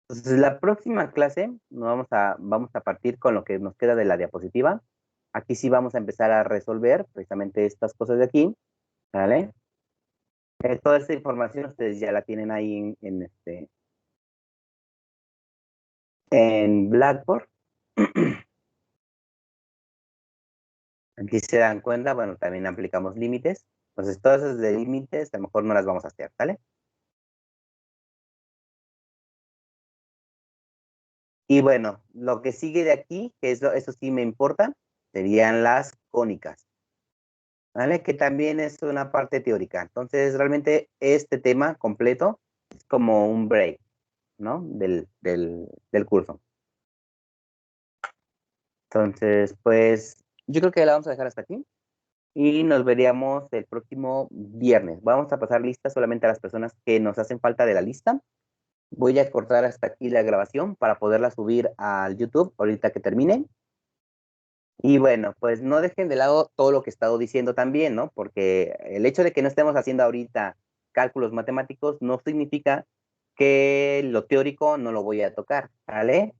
Entonces, la próxima clase vamos a partir con lo que nos queda de la diapositiva. Aquí sí vamos a empezar a resolver precisamente estas cosas de aquí, ¿vale? Toda esta información ustedes ya la tienen ahí en Blackboard. Aquí se dan cuenta, bueno, también aplicamos límites. Entonces, todas esas de límites, a lo mejor no las vamos a hacer, ¿vale? Y bueno, lo que sigue de aquí, que eso sí me importa, serían las cónicas, ¿vale? Que también es una parte teórica. Entonces, realmente este tema completo es como un break, ¿no? Del curso. Entonces, pues, yo creo que la vamos a dejar hasta aquí y nos veríamos el próximo viernes. Vamos a pasar lista solamente a las personas que nos hacen falta de la lista. Voy a cortar hasta aquí la grabación para poderla subir al YouTube ahorita que termine. Y bueno, pues no dejen de lado todo lo que he estado diciendo también, ¿no? Porque el hecho de que no estemos haciendo ahorita cálculos matemáticos no significa que lo teórico no lo voy a tocar, ¿vale?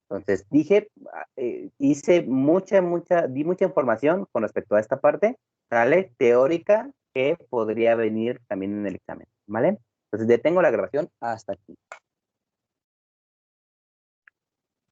Entonces dije, di mucha información con respecto a esta parte, ¿vale? Teórica que podría venir también en el examen, ¿vale? Entonces detengo la grabación hasta aquí.